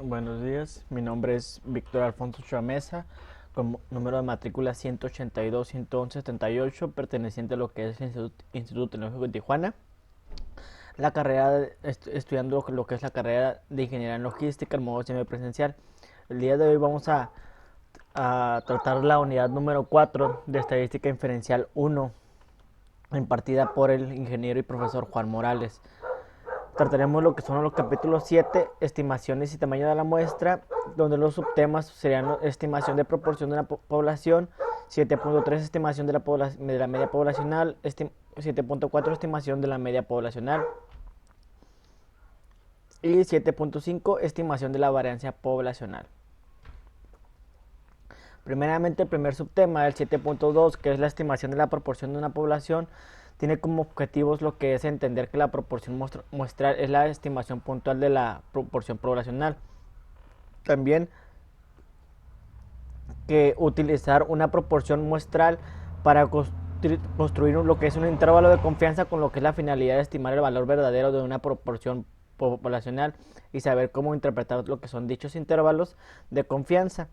Buenos días, mi nombre es Víctor Alfonso Chamesa, con número de matrícula 182-111-78, perteneciente a lo que es el Instituto Tecnológico de Tijuana. La carrera, estudiando lo que es la carrera de Ingeniería en Logística en modo semipresencial. El día de hoy vamos a tratar la unidad número 4 de Estadística Inferencial 1, impartida por el ingeniero y profesor Juan Morales. Trataremos lo que son los capítulos 7, estimaciones y tamaño de la muestra, donde los subtemas serían estimación de proporción de la población, 7.3 estimación de la media poblacional, 7.4 estimación de la media poblacional y 7.5 estimación de la variancia poblacional. Primeramente, el primer subtema, el 7.2, que es la estimación de la proporción de una población, tiene como objetivos lo que es entender que la proporción muestral es la estimación puntual de la proporción poblacional. También que utilizar una proporción muestral para construir lo que es un intervalo de confianza con lo que es la finalidad de estimar el valor verdadero de una proporción poblacional y saber cómo interpretar lo que son dichos intervalos de confianza.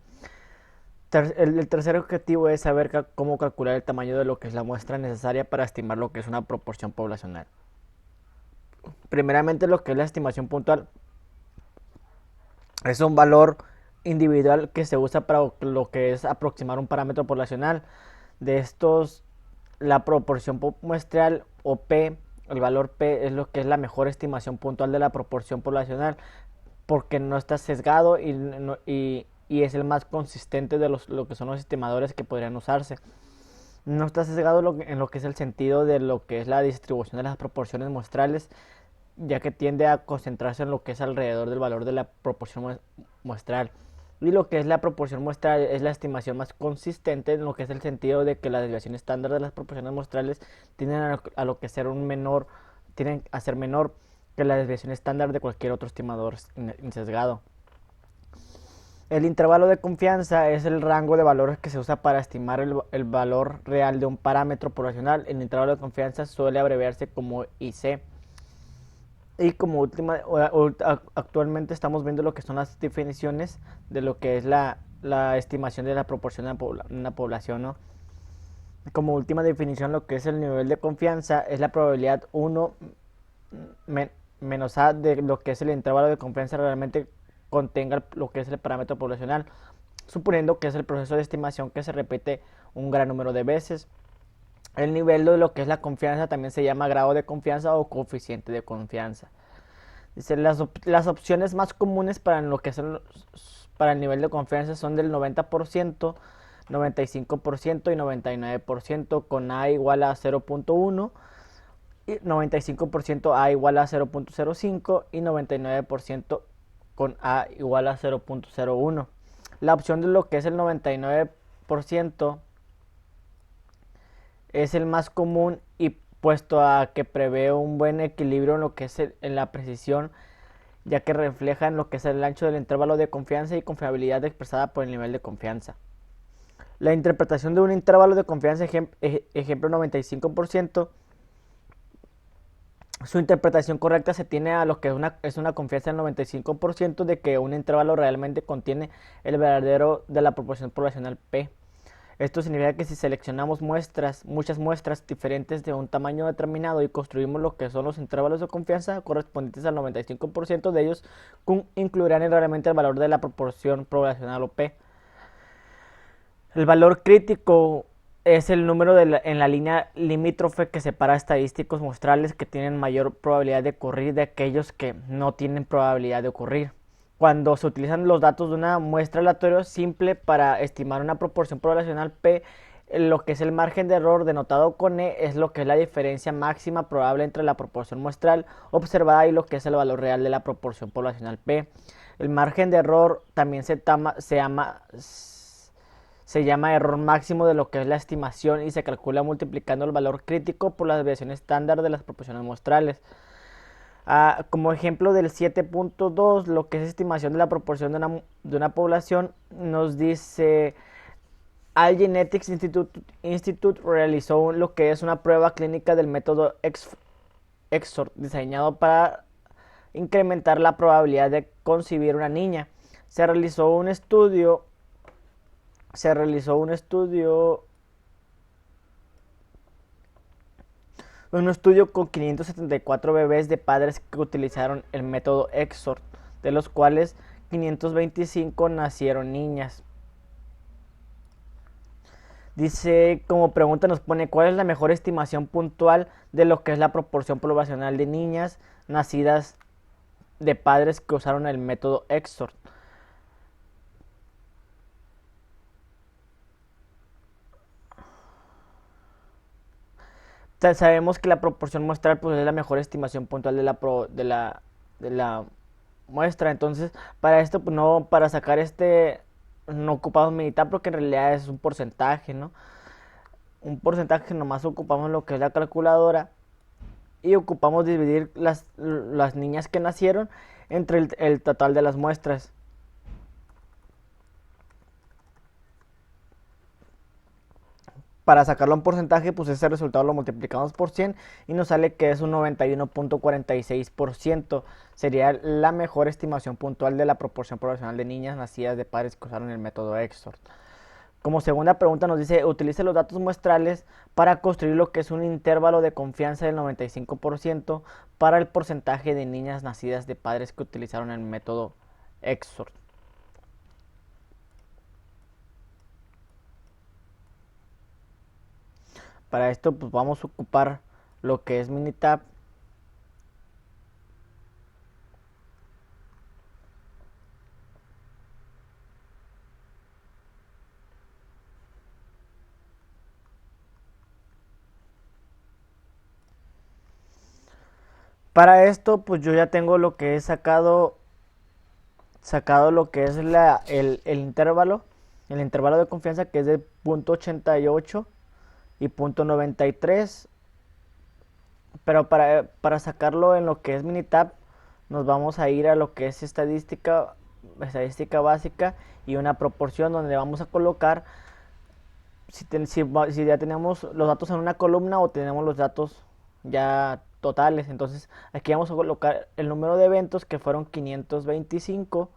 El tercer objetivo es saber cómo calcular el tamaño de lo que es la muestra necesaria para estimar lo que es una proporción poblacional. Primeramente, lo que es la estimación puntual es un valor individual que se usa para lo que es aproximar un parámetro poblacional. De estos, la proporción muestral o P, el valor P es lo que es la mejor estimación puntual de la proporción poblacional porque no está sesgado y es el más consistente de lo que son los estimadores que podrían usarse. No está sesgado en lo que es el sentido de lo que es la distribución de las proporciones muestrales, ya que tiende a concentrarse en lo que es alrededor del valor de la proporción muestral. Y lo que es la proporción muestral es la estimación más consistente en lo que es el sentido de que la desviación estándar de las proporciones muestrales tienden a lo que ser un menor, tienen a ser menor que la desviación estándar de cualquier otro estimador sesgado. El intervalo de confianza es el rango de valores que se usa para estimar el valor real de un parámetro poblacional. El intervalo de confianza suele abreviarse como IC. Y como última, actualmente estamos viendo lo que son las definiciones de lo que es la estimación de la proporción de una población, ¿no? Como última definición, lo que es el nivel de confianza es la probabilidad 1 menos A de lo que es el intervalo de confianza realmente contenga lo que es el parámetro poblacional, suponiendo que es el proceso de estimación que se repite un gran número de veces. El nivel de lo que es la confianza también se llama grado de confianza o coeficiente de confianza. Dice, las opciones más comunes para lo que son para el nivel de confianza son del 90%, 95% y 99%, con A igual a 0.1, y 95% A igual a 0.05 y 99% con A igual a 0.01. La opción de lo que es el 99% es el más común y puesto a que prevé un buen equilibrio en lo que es en la precisión, ya que refleja en lo que es el ancho del intervalo de confianza y confiabilidad expresada por el nivel de confianza. La interpretación de un intervalo de confianza, ejemplo 95%, su interpretación correcta se tiene a lo que es una confianza del 95% de que un intervalo realmente contiene el verdadero de la proporción poblacional P. Esto significa que si seleccionamos muchas muestras diferentes de un tamaño determinado y construimos lo que son los intervalos de confianza correspondientes al 95% de ellos, incluirán realmente el valor de la proporción poblacional o P. El valor crítico es el número en la línea limítrofe que separa estadísticos muestrales que tienen mayor probabilidad de ocurrir de aquellos que no tienen probabilidad de ocurrir. Cuando se utilizan los datos de una muestra aleatoria simple para estimar una proporción poblacional P, lo que es el margen de error denotado con E es lo que es la diferencia máxima probable entre la proporción muestral observada y lo que es el valor real de la proporción poblacional P. El margen de error también se llama error máximo de lo que es la estimación y se calcula multiplicando el valor crítico por la desviación estándar de las proporciones muestrales. Como ejemplo del 7.2, lo que es estimación de la proporción de una población, nos dice Genetics Institute realizó lo que es una prueba clínica del método EXOR diseñado para incrementar la probabilidad de concebir una niña. Se realizó un estudio, se realizó un estudio, un estudio con 574 bebés de padres que utilizaron el método EXOR, de los cuales 525 nacieron niñas. Dice, como pregunta nos pone, ¿cuál es la mejor estimación puntual de lo que es la proporción poblacional de niñas nacidas de padres que usaron el método EXOR? Sabemos que la proporción muestral pues, es la mejor estimación puntual de la muestra. Entonces, para esto, pues, no, para sacar no ocupamos militar porque en realidad es un porcentaje, ¿no? Un porcentaje que nomás ocupamos lo que es la calculadora y ocupamos dividir las niñas que nacieron entre el total de las muestras. Para sacarlo en porcentaje, pues ese resultado lo multiplicamos por 100 y nos sale que es un 91.46%. Sería la mejor estimación puntual de la proporción poblacional de niñas nacidas de padres que usaron el método EXOR. Como segunda pregunta nos dice, utilice los datos muestrales para construir lo que es un intervalo de confianza del 95% para el porcentaje de niñas nacidas de padres que utilizaron el método EXOR. Para esto pues vamos a ocupar lo que es Minitab. Para esto pues yo ya tengo lo que he sacado lo que es el intervalo de confianza, que es de 0.88 y 0.93. Pero para sacarlo en lo que es Minitab nos vamos a ir a lo que es estadística básica y una proporción donde vamos a colocar si ya tenemos los datos en una columna o tenemos los datos ya totales. Entonces aquí vamos a colocar el número de eventos, que fueron 525,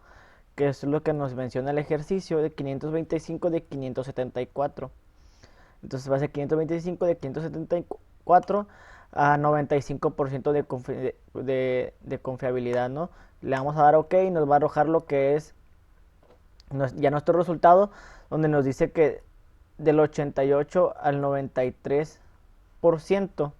que es lo que nos menciona el ejercicio, de 525 de 574. Entonces va a ser 525 de 574 a 95% de confiabilidad, ¿no? Le vamos a dar OK y nos va a arrojar lo que es ya nuestro resultado, donde nos dice que del 88 al 93%,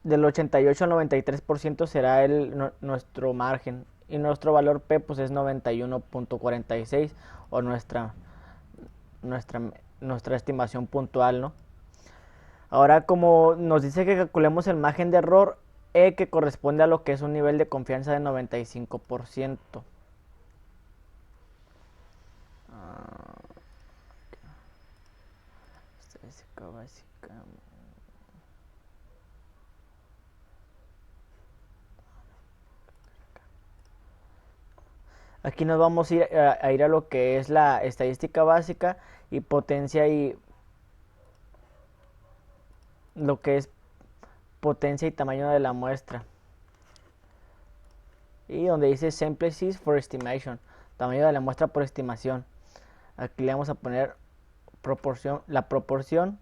del 88 al 93% será nuestro margen, y nuestro valor P pues es 91.46, o nuestra estimación puntual, ¿no? Ahora, como nos dice que calculemos el margen de error E, que corresponde a lo que es un nivel de confianza de 95%. Estadística básica. Aquí nos vamos a ir a lo que es la estadística básica y potencia, y lo que es potencia y tamaño de la muestra. Y donde dice sample size for estimation, tamaño de la muestra por estimación. Aquí le vamos a poner la proporción.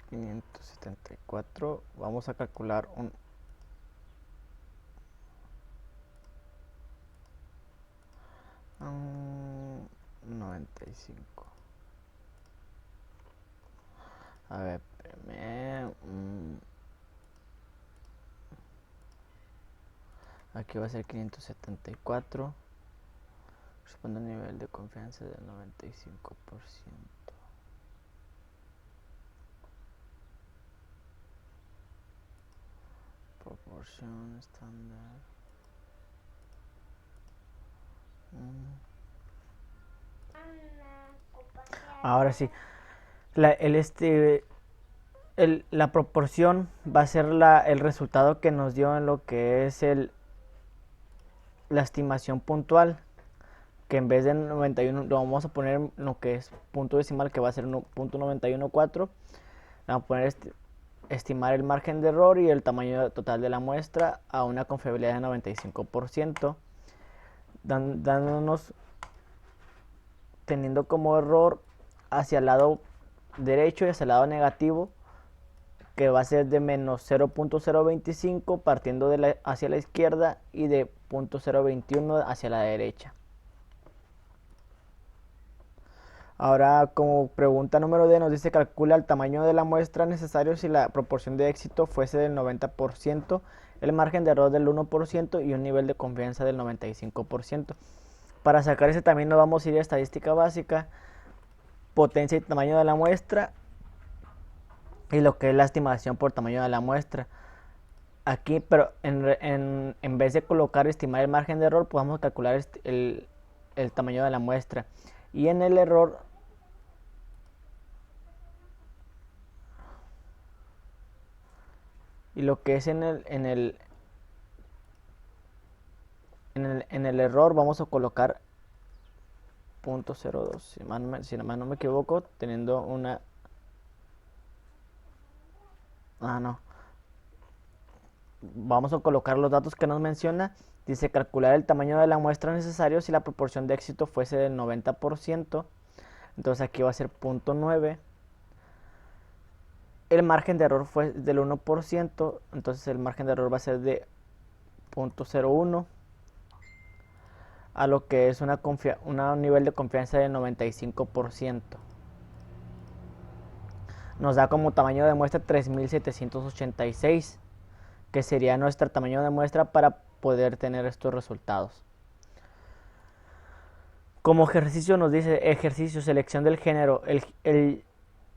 574. Vamos a calcular un 95. A ver, aquí va a ser 574. Responde a un nivel de confianza del 95%. Proporción estándar. Ahora sí, la proporción va a ser el resultado que nos dio en lo que es la estimación puntual, que en vez de 91 lo vamos a poner en lo que es punto decimal, que va a ser 1.914, Vamos a poner estimar el margen de error y el tamaño total de la muestra a una confiabilidad de 95%, dándonos, teniendo como error hacia el lado derecho y hacia el lado negativo, que va a ser de menos 0.025 partiendo hacia la izquierda y de 0.021 hacia la derecha. Ahora, como pregunta número D, nos dice calcula el tamaño de la muestra necesario si la proporción de éxito fuese del 90%, el margen de error del 1% y un nivel de confianza del 95%. Para sacar ese también nos vamos a ir a estadística básica, potencia y tamaño de la muestra y lo que es la estimación por tamaño de la muestra. Aquí, pero en vez de colocar estimar el margen de error, podemos calcular el tamaño de la muestra. Y en el error, y lo que es en el error vamos a colocar 0.02, si más no me equivoco, teniendo una... no. Vamos a colocar los datos que nos menciona. Dice calcular el tamaño de la muestra necesario si la proporción de éxito fuese del 90%. Entonces aquí va a ser 0.9. El margen de error fue del 1%. Entonces el margen de error va a ser de 0.01. A lo que es un nivel de confianza de 95%. Nos da como tamaño de muestra 3786, que sería nuestro tamaño de muestra para poder tener estos resultados. Como ejercicio nos dice, ejercicio, selección del género. El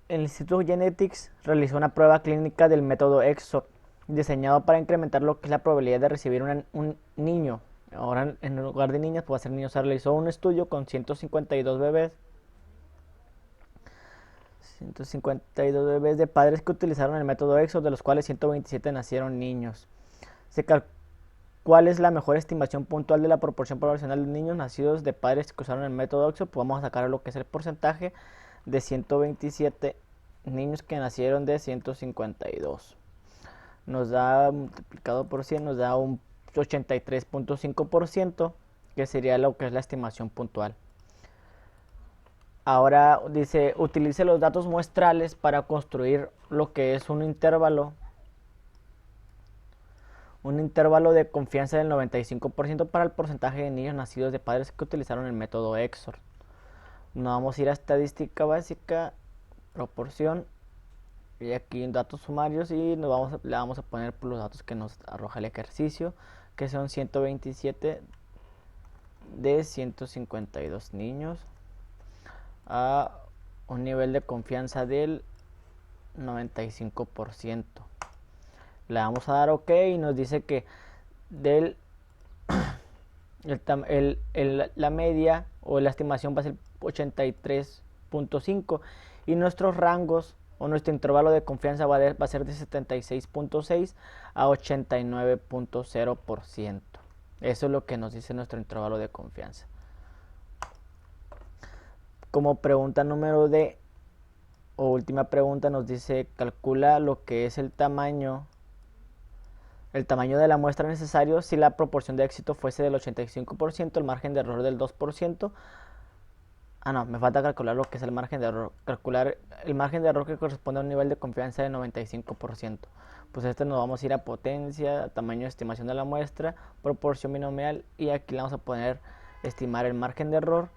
Instituto Genetics realizó una prueba clínica del método EXO, diseñado para incrementar lo que es la probabilidad de recibir un niño. Ahora en lugar de niñas, puede ser niños. Se realizó un estudio con 152 bebés. 152 bebés de padres que utilizaron el método EXO, de los cuales 127 nacieron niños. ¿Cuál es la mejor estimación puntual de la proporción poblacional de niños nacidos de padres que usaron el método EXO? Pues vamos a sacar lo que es el porcentaje de 127 niños que nacieron de 152. Nos da multiplicado por 100, nos da un 83.5%, que sería lo que es la estimación puntual. Ahora dice, utilice los datos muestrales para construir lo que es un intervalo de confianza del 95% para el porcentaje de niños nacidos de padres que utilizaron el método EXOR. Nos vamos a ir a estadística básica, proporción, y aquí en datos sumarios, y le vamos a poner por los datos que nos arroja el ejercicio, que son 127 de 152 niños a un nivel de confianza del 95%. Le vamos a dar OK y nos dice que la media o la estimación va a ser 83.5 y nuestros rangos o nuestro intervalo de confianza va a ser de 76.6 a 89.0%. Eso es lo que nos dice nuestro intervalo de confianza. Como pregunta número D o última pregunta nos dice calcula lo que es el tamaño de la muestra necesario si la proporción de éxito fuese del 85%, el margen de error del 2%. Me falta calcular lo que es el margen de error. Calcular el margen de error que corresponde a un nivel de confianza de 95%. Pues nos vamos a ir a potencia, tamaño de estimación de la muestra, proporción binomial, y aquí le vamos a poner estimar el margen de error.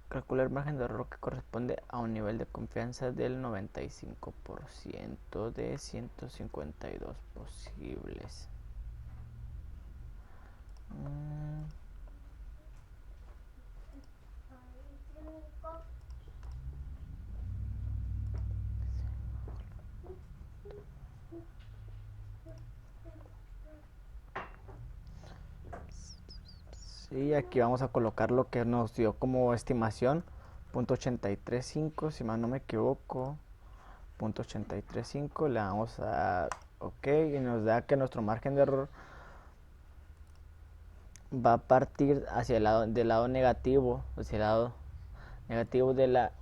Calcular el margen de error que corresponde a un nivel de confianza del 95% de 152 posibles. Sí, aquí vamos a colocar lo que nos dio como estimación, .835, si mal no me equivoco, .835, le damos a OK y nos da que nuestro margen de error va a partir hacia del lado negativo, hacia el lado negativo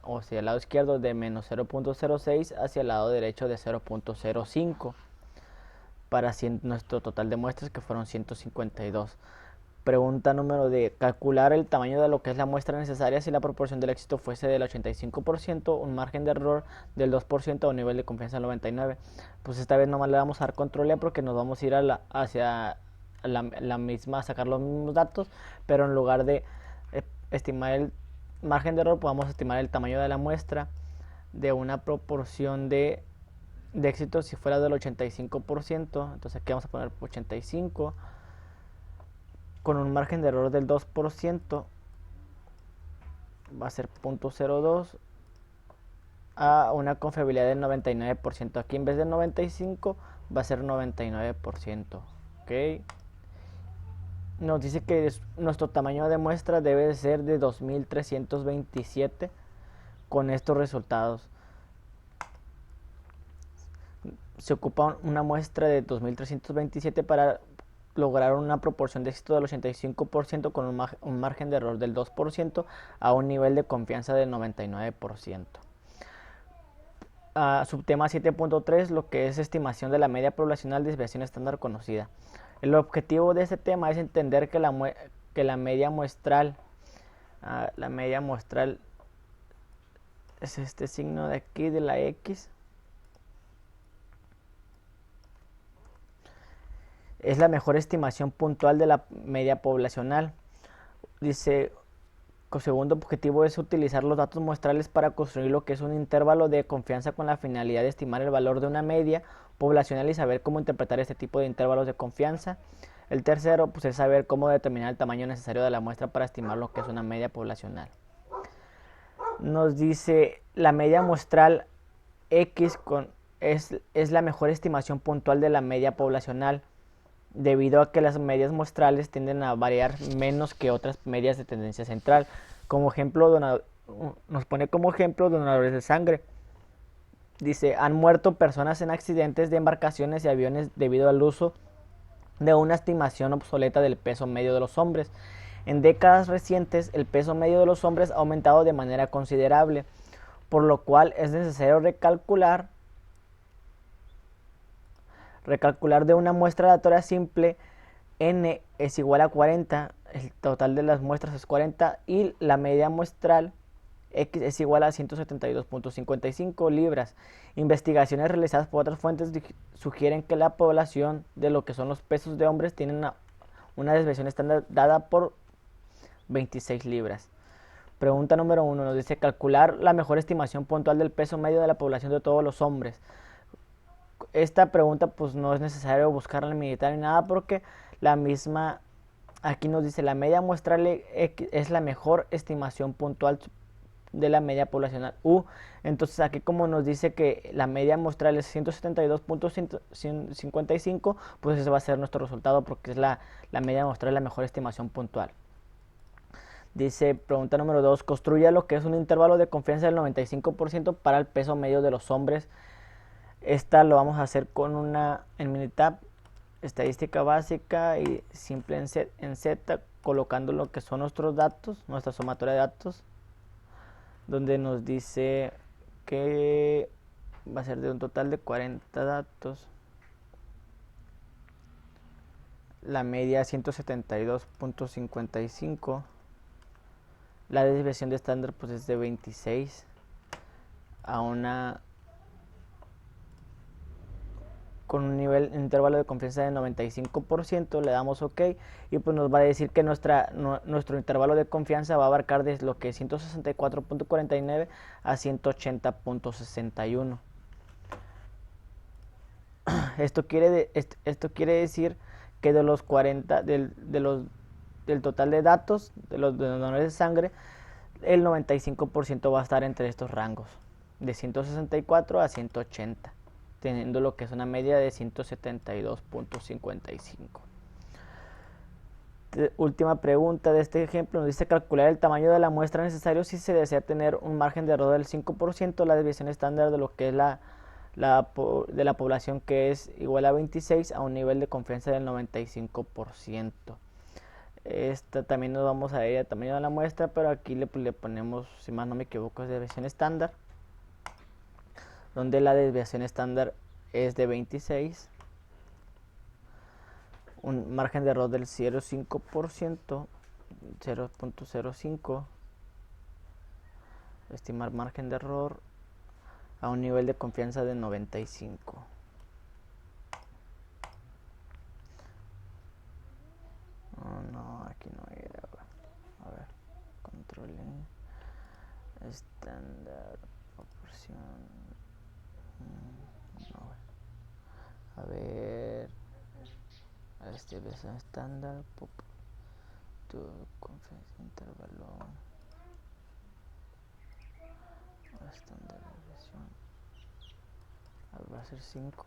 o sea, el lado izquierdo de menos 0.06 hacia el lado derecho de 0.05 para nuestro total de muestras, que fueron 152. Pregunta número D. Calcular el tamaño de lo que es la muestra necesaria si la proporción del éxito fuese del 85%, un margen de error del 2% o un nivel de confianza del 99%. Pues esta vez nomás le vamos a dar control E porque nos vamos a ir hacia la misma, a sacar los mismos datos, pero en lugar de estimar el margen de error, pues vamos a estimar el tamaño de la muestra de una proporción de éxito si fuera del 85%. Entonces aquí vamos a poner 85 con un margen de error del 2%, va a ser 0.02 a una confiabilidad del 99%. Aquí en vez de 95 va a ser 99%. ¿Ok? Nos dice que nuestro tamaño de muestra debe ser de 2327 con estos resultados. Se ocupa una muestra de 2327 para lograr una proporción de éxito del 85% con un margen de error del 2% a un nivel de confianza del 99%. Subtema 7.3, lo que es estimación de la media poblacional de desviación estándar conocida. El objetivo de este tema es entender que la media muestral es este signo de aquí de la X, es la mejor estimación puntual de la media poblacional. Dice, el segundo objetivo es utilizar los datos muestrales para construir lo que es un intervalo de confianza con la finalidad de estimar el valor de una media poblacional y saber cómo interpretar este tipo de intervalos de confianza. El tercero, pues, es saber cómo determinar el tamaño necesario de la muestra para estimar lo que es una media poblacional. Nos dice, la media muestral X es la mejor estimación puntual de la media poblacional, debido a que las medias muestrales tienden a variar menos que otras medias de tendencia central. Como ejemplo, nos pone como ejemplo donadores de sangre. Dice, han muerto personas en accidentes de embarcaciones y aviones debido al uso de una estimación obsoleta del peso medio de los hombres. En décadas recientes, el peso medio de los hombres ha aumentado de manera considerable, por lo cual es necesario recalcular de una muestra aleatoria simple. N es igual a 40, el total de las muestras es 40 y la media muestral X es igual a 172.55 libras. Investigaciones realizadas por otras fuentes sugieren que la población de lo que son los pesos de hombres tienen una desviación estándar dada por 26 libras. Pregunta número 1 nos dice calcular la mejor estimación puntual del peso medio de la población de todos los hombres. Esta pregunta pues no es necesario buscarla en militar ni nada, porque la misma aquí nos dice la media muestral X es la mejor estimación puntual de la media poblacional U. Entonces aquí, como nos dice que la media muestral es 172.155, pues ese va a ser nuestro resultado, porque es la media muestral, la mejor estimación puntual. Dice, pregunta número 2, construya lo que es un intervalo de confianza del 95% para el peso medio de los hombres. Esta lo vamos a hacer con en Minitab, estadística básica y simple en Z, colocando lo que son nuestros datos, nuestra sumatoria de datos, donde nos dice que va a ser de un total de 40 datos. La media 172.55. La desviación de estándar pues es de 26 a con un intervalo de confianza de 95%, le damos OK y pues nos va a decir que nuestro intervalo de confianza va a abarcar desde lo que es 164.49 a 180.61. Esto quiere decir que de los 40 del total de datos de los donadores de sangre, el 95% va a estar entre estos rangos de 164 a 180, teniendo lo que es una media de 172.55. Última pregunta de este ejemplo, nos dice calcular el tamaño de la muestra necesario si se desea tener un margen de error del 5%, la desviación estándar de lo que es de la población, que es igual a 26, a un nivel de confianza del 95%. Esta también nos vamos a ir a tamaño de la muestra, pero aquí le ponemos, si más no me equivoco, es desviación estándar, donde la desviación estándar es de 26, un margen de error del 0,5%, 0.05, estimar margen de error a un nivel de confianza de 95. Oh, no, aquí no era. A ver, control estándar, proporción. No, a ver, desviación estándar, tu confianza intervalo, estándar desviación. A ver, va a ser 5.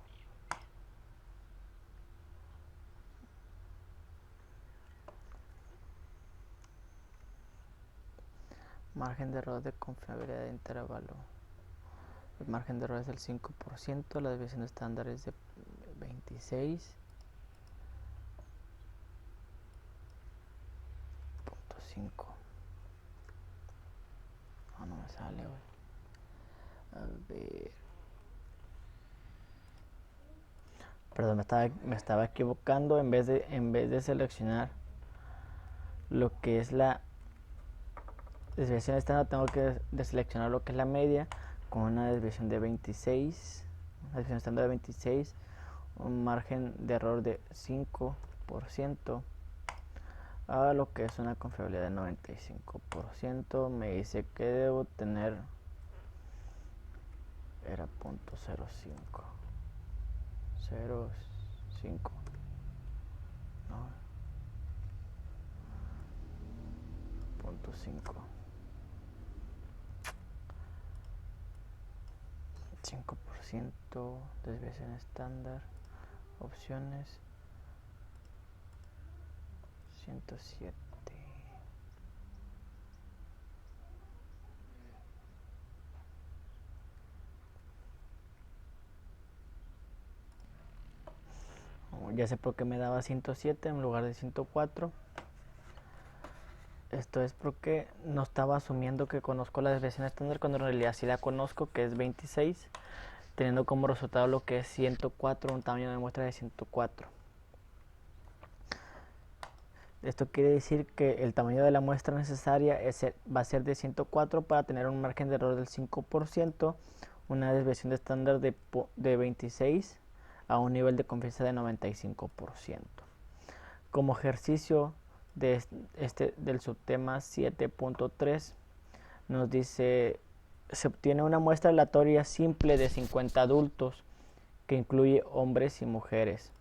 Margen de error de confiabilidad de intervalo. El margen de error es del 5%, la desviación estándar es de 26.5. No me sale, güey. A ver. Perdón, me estaba equivocando. En vez de seleccionar lo que es la desviación estándar, tengo que deseleccionar lo que es la media con una desviación de 26. Una desviación estándar de 26. Un margen de error de 5%. A lo que es una confiabilidad de 95%. Me dice que debo tener. Era .05. 0,5. No. 0.5. 5%. Desviación estándar. Opciones. 107. Ya sé por qué me daba 107 en lugar de 104. Esto es porque no estaba asumiendo que conozco la desviación estándar, cuando en realidad sí la conozco, que es 26, teniendo como resultado lo que es 104, un tamaño de muestra de 104. Esto quiere decir que el tamaño de la muestra necesaria va a ser de 104 para tener un margen de error del 5%, una desviación de estándar de 26 a un nivel de confianza de 95%. Como ejercicio del subtema 7.3 nos dice: se obtiene una muestra aleatoria simple de 50 adultos que incluye hombres y mujeres,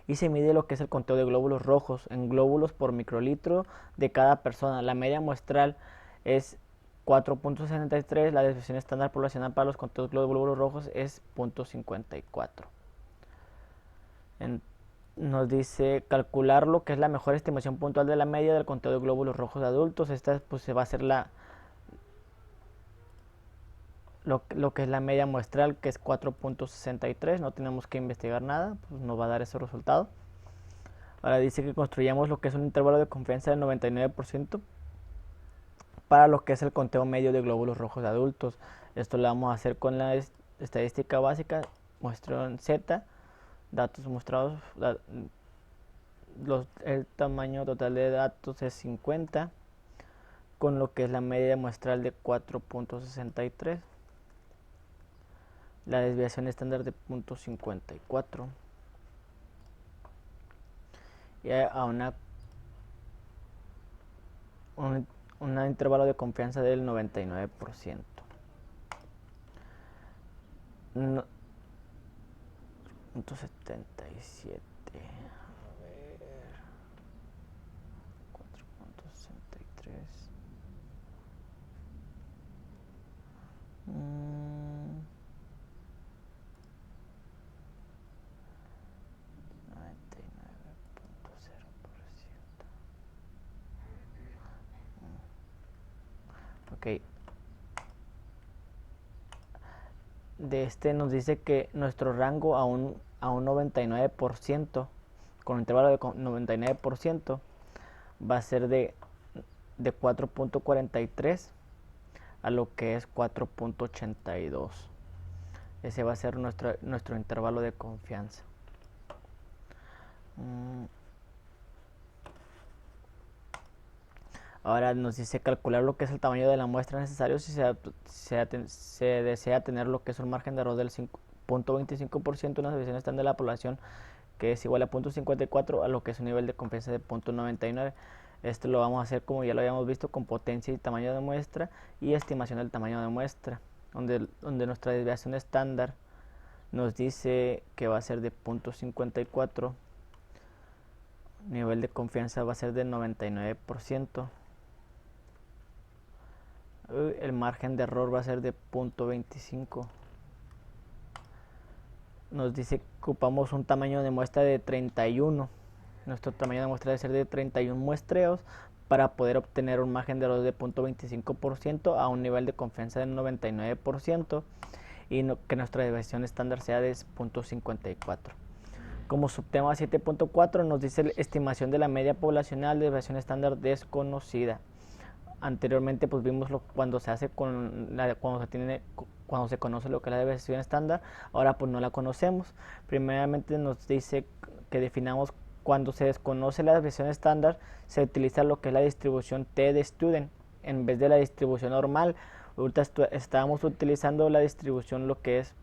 y se mide lo que es el conteo de glóbulos rojos en glóbulos por microlitro de cada persona. La media muestral es 4.63, la desviación estándar poblacional para los conteos de glóbulos rojos es 0.54. Nos dice calcular lo que es la mejor estimación puntual de la media del conteo de glóbulos rojos de adultos. Esta pues se va a hacer lo que es la media muestral, que es 4.63. No tenemos que investigar nada, pues nos va a dar ese resultado. Ahora dice que construyamos lo que es un intervalo de confianza del 99% para lo que es el conteo medio de glóbulos rojos de adultos. Esto lo vamos a hacer con la estadística básica, muestreo Z, datos mostrados, el tamaño total de datos es 50, con lo que es la media muestral de 4.63, la desviación estándar de 0.54 y a un intervalo de confianza del 99%. No, 0.77. A ver. 4.63. Mm, 99.0%. Ok. De este nos dice que nuestro rango a un 99% con un intervalo de 99%, va a ser de 4.43 a lo que es 4.82. Ese va a ser nuestro intervalo de confianza. Ahora nos dice calcular lo que es el tamaño de la muestra necesario si se desea tener lo que es un margen de error del 5.25%, una desviación estándar de la población que es igual a 0.54 a lo que es un nivel de confianza de 0.99. Esto lo vamos a hacer como ya lo habíamos visto con potencia y tamaño de muestra y estimación del tamaño de muestra, donde nuestra desviación estándar nos dice que va a ser de 0.54, nivel de confianza va a ser de 99%, el margen de error va a ser de 0.25. Nos dice que ocupamos un tamaño de muestra de 31. Nuestro tamaño de muestra debe ser de 31 muestreos para poder obtener un margen de error de 0.25% a un nivel de confianza del 99% y que nuestra desviación estándar sea de 0.54. Como subtema 7.4 nos dice estimación de la media poblacional de desviación estándar desconocida. Anteriormente pues vimos cuando se hace cuando se conoce lo que es la desviación estándar, ahora pues no la conocemos. Primeramente nos dice que definamos cuando se desconoce la desviación estándar, se utiliza lo que es la distribución T de Student en vez de la distribución normal. Ahorita estábamos utilizando la distribución lo que es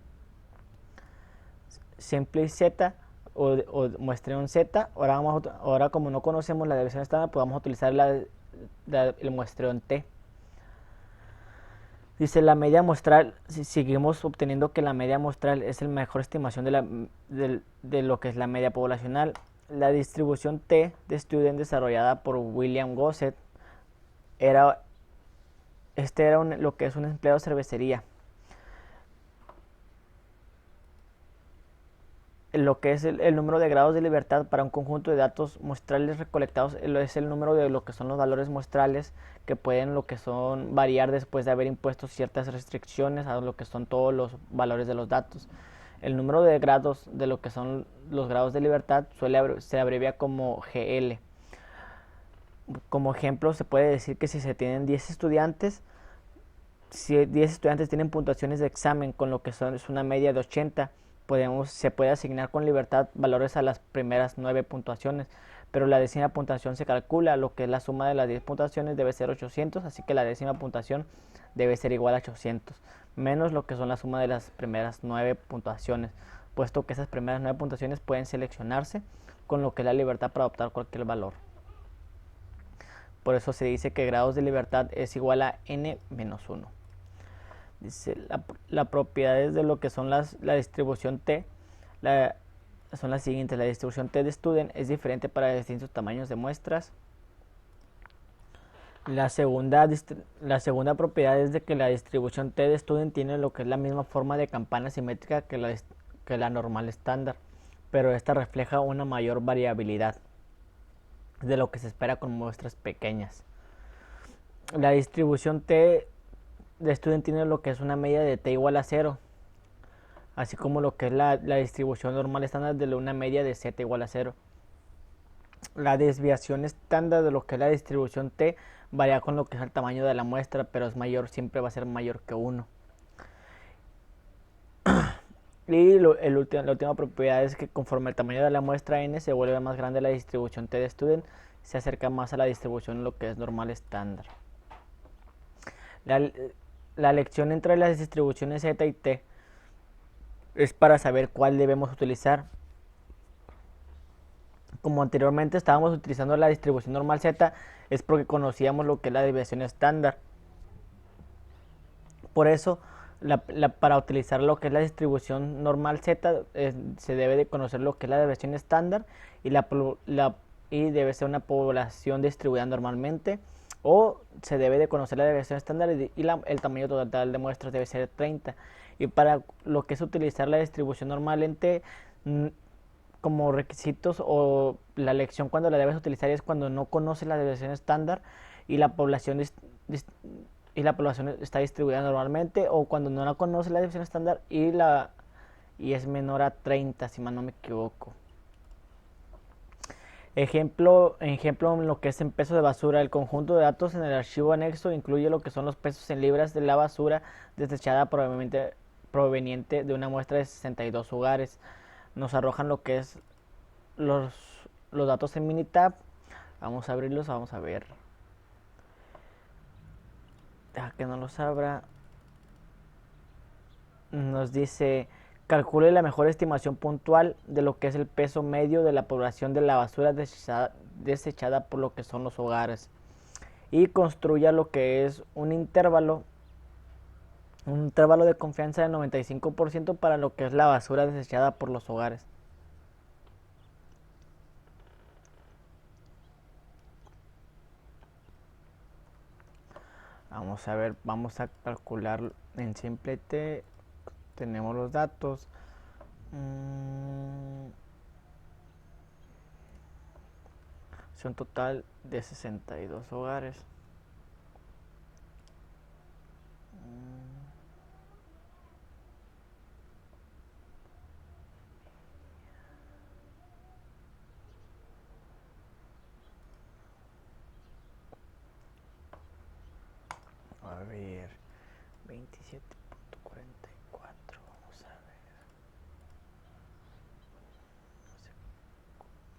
Simple Z o muestreo Z. Ahora como no conocemos la desviación estándar, podemos utilizar el muestreo en T. Dice la media muestral, si seguimos obteniendo que la media muestral es la mejor estimación de lo que es la media poblacional. La distribución T de Student desarrollada por William Gossett era lo que es un empleado de cervecería. Lo que es el número de grados de libertad para un conjunto de datos muestrales recolectados es el número de lo que son los valores muestrales que pueden variar después de haber impuesto ciertas restricciones a lo que son todos los valores de los datos. El número de grados de lo que son los grados de libertad se abrevia como GL. Como ejemplo se puede decir que si se tienen 10 estudiantes, si 10 estudiantes tienen puntuaciones de examen con lo que es una media de 80, se puede asignar con libertad valores a las primeras 9 puntuaciones, pero la décima puntuación se calcula, lo que es la suma de las 10 puntuaciones debe ser 800, así que la décima puntuación debe ser igual a 800, menos lo que son la suma de las primeras 9 puntuaciones, puesto que esas primeras 9 puntuaciones pueden seleccionarse con lo que es la libertad para adoptar cualquier valor. Por eso se dice que grados de libertad es igual a n menos 1. Dice las propiedades de lo que son la distribución T son las siguientes. La distribución T de Student es diferente para distintos tamaños de muestras. La segunda propiedad es de que la distribución T de Student tiene lo que es la misma forma de campana simétrica que la normal estándar, pero esta refleja una mayor variabilidad de lo que se espera con muestras pequeñas. La distribución T de Student tiene lo que es una media de T igual a 0, así como lo que es la distribución normal estándar de una media de Z igual a 0. La desviación estándar de lo que es la distribución T varía con lo que es el tamaño de la muestra, pero siempre va a ser mayor que 1. Y la última propiedad es que conforme el tamaño de la muestra n se vuelve más grande, la distribución T de Student se acerca más a la distribución lo que es normal estándar. La elección entre las distribuciones Z y T es para saber cuál debemos utilizar. Como anteriormente estábamos utilizando la distribución normal Z, es porque conocíamos lo que es la desviación estándar. Por eso, para utilizar lo que es la distribución normal Z, se debe de conocer lo que es la desviación estándar y debe ser una población distribuida normalmente, o se debe de conocer la desviación estándar y el tamaño total de muestras debe ser 30. Y para lo que es utilizar la distribución normal en T, como requisitos o la elección cuando la debes utilizar es cuando no conoces la desviación estándar y la población está distribuida normalmente, o cuando no la conoces la desviación estándar y es menor a 30, si mal no me equivoco. Ejemplo en lo que es en peso de basura. El conjunto de datos en el archivo anexo incluye lo que son los pesos en libras de la basura desechada proveniente de una muestra de 62 hogares. Nos arrojan lo que es los, los datos en Minitab. Vamos a abrirlos, vamos a ver. Deja que no los abra. Nos dice, calcule la mejor estimación puntual de lo que es el peso medio de la población de la basura desechada por lo que son los hogares. Y construya lo que es un intervalo de confianza del 95% para lo que es la basura desechada por los hogares. Vamos a ver, vamos a calcular en Simplete. Tenemos los datos. Es un total de 62 hogares. A ver, 27.44. Vamos a ver.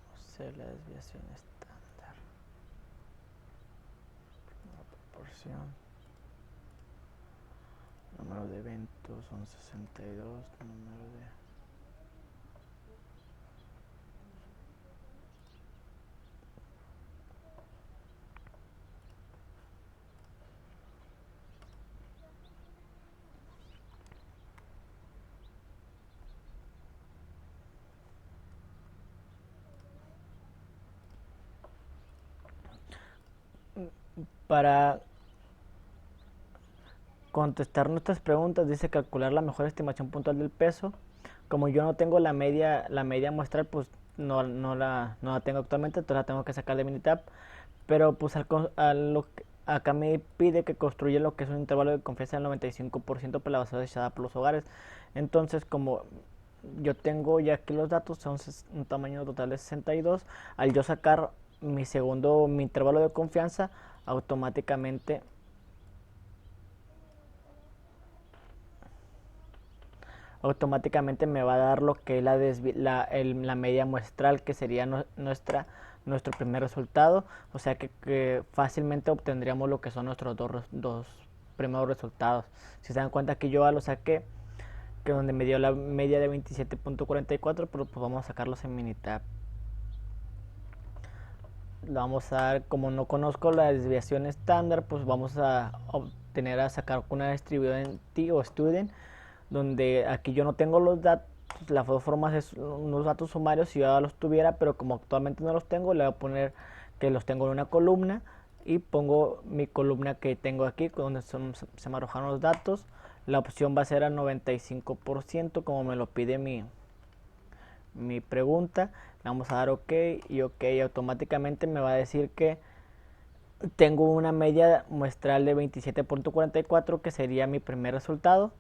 No sé la desviación estándar. La proporción. Número de eventos son 62. Número de... Para contestar nuestras preguntas dice calcular la mejor estimación puntual del peso. Como yo no tengo la media muestral, pues no la tengo actualmente, entonces la tengo que sacar de Minitab. Pero pues acá me pide que construya lo que es un intervalo de confianza del 95% para la basura desechada por los hogares. Entonces, como yo tengo ya aquí los datos, son un tamaño total de 62. Al yo sacar mi intervalo de confianza, automáticamente automáticamente me va a dar lo que es la media muestral, que sería nuestro primer resultado. O sea que fácilmente obtendríamos lo que son nuestros dos primeros resultados. Si se dan cuenta que yo ya lo saqué, que donde me dio la media de 27.44, pero pues vamos a sacarlos en Minitab. Lo vamos a dar, como no conozco la desviación estándar, pues vamos a obtener a sacar una distribución o student, donde aquí yo no tengo los datos, las dos formas es unos datos sumarios si yo ya los tuviera, pero como actualmente no los tengo, le voy a poner que los tengo en una columna y pongo mi columna que tengo aquí, donde se me arrojaron los datos. La opción va a ser al 95%, como me lo pide mi pregunta. Le vamos a dar OK y OK, automáticamente me va a decir que tengo una media muestral de 27.44, que sería mi primer resultado,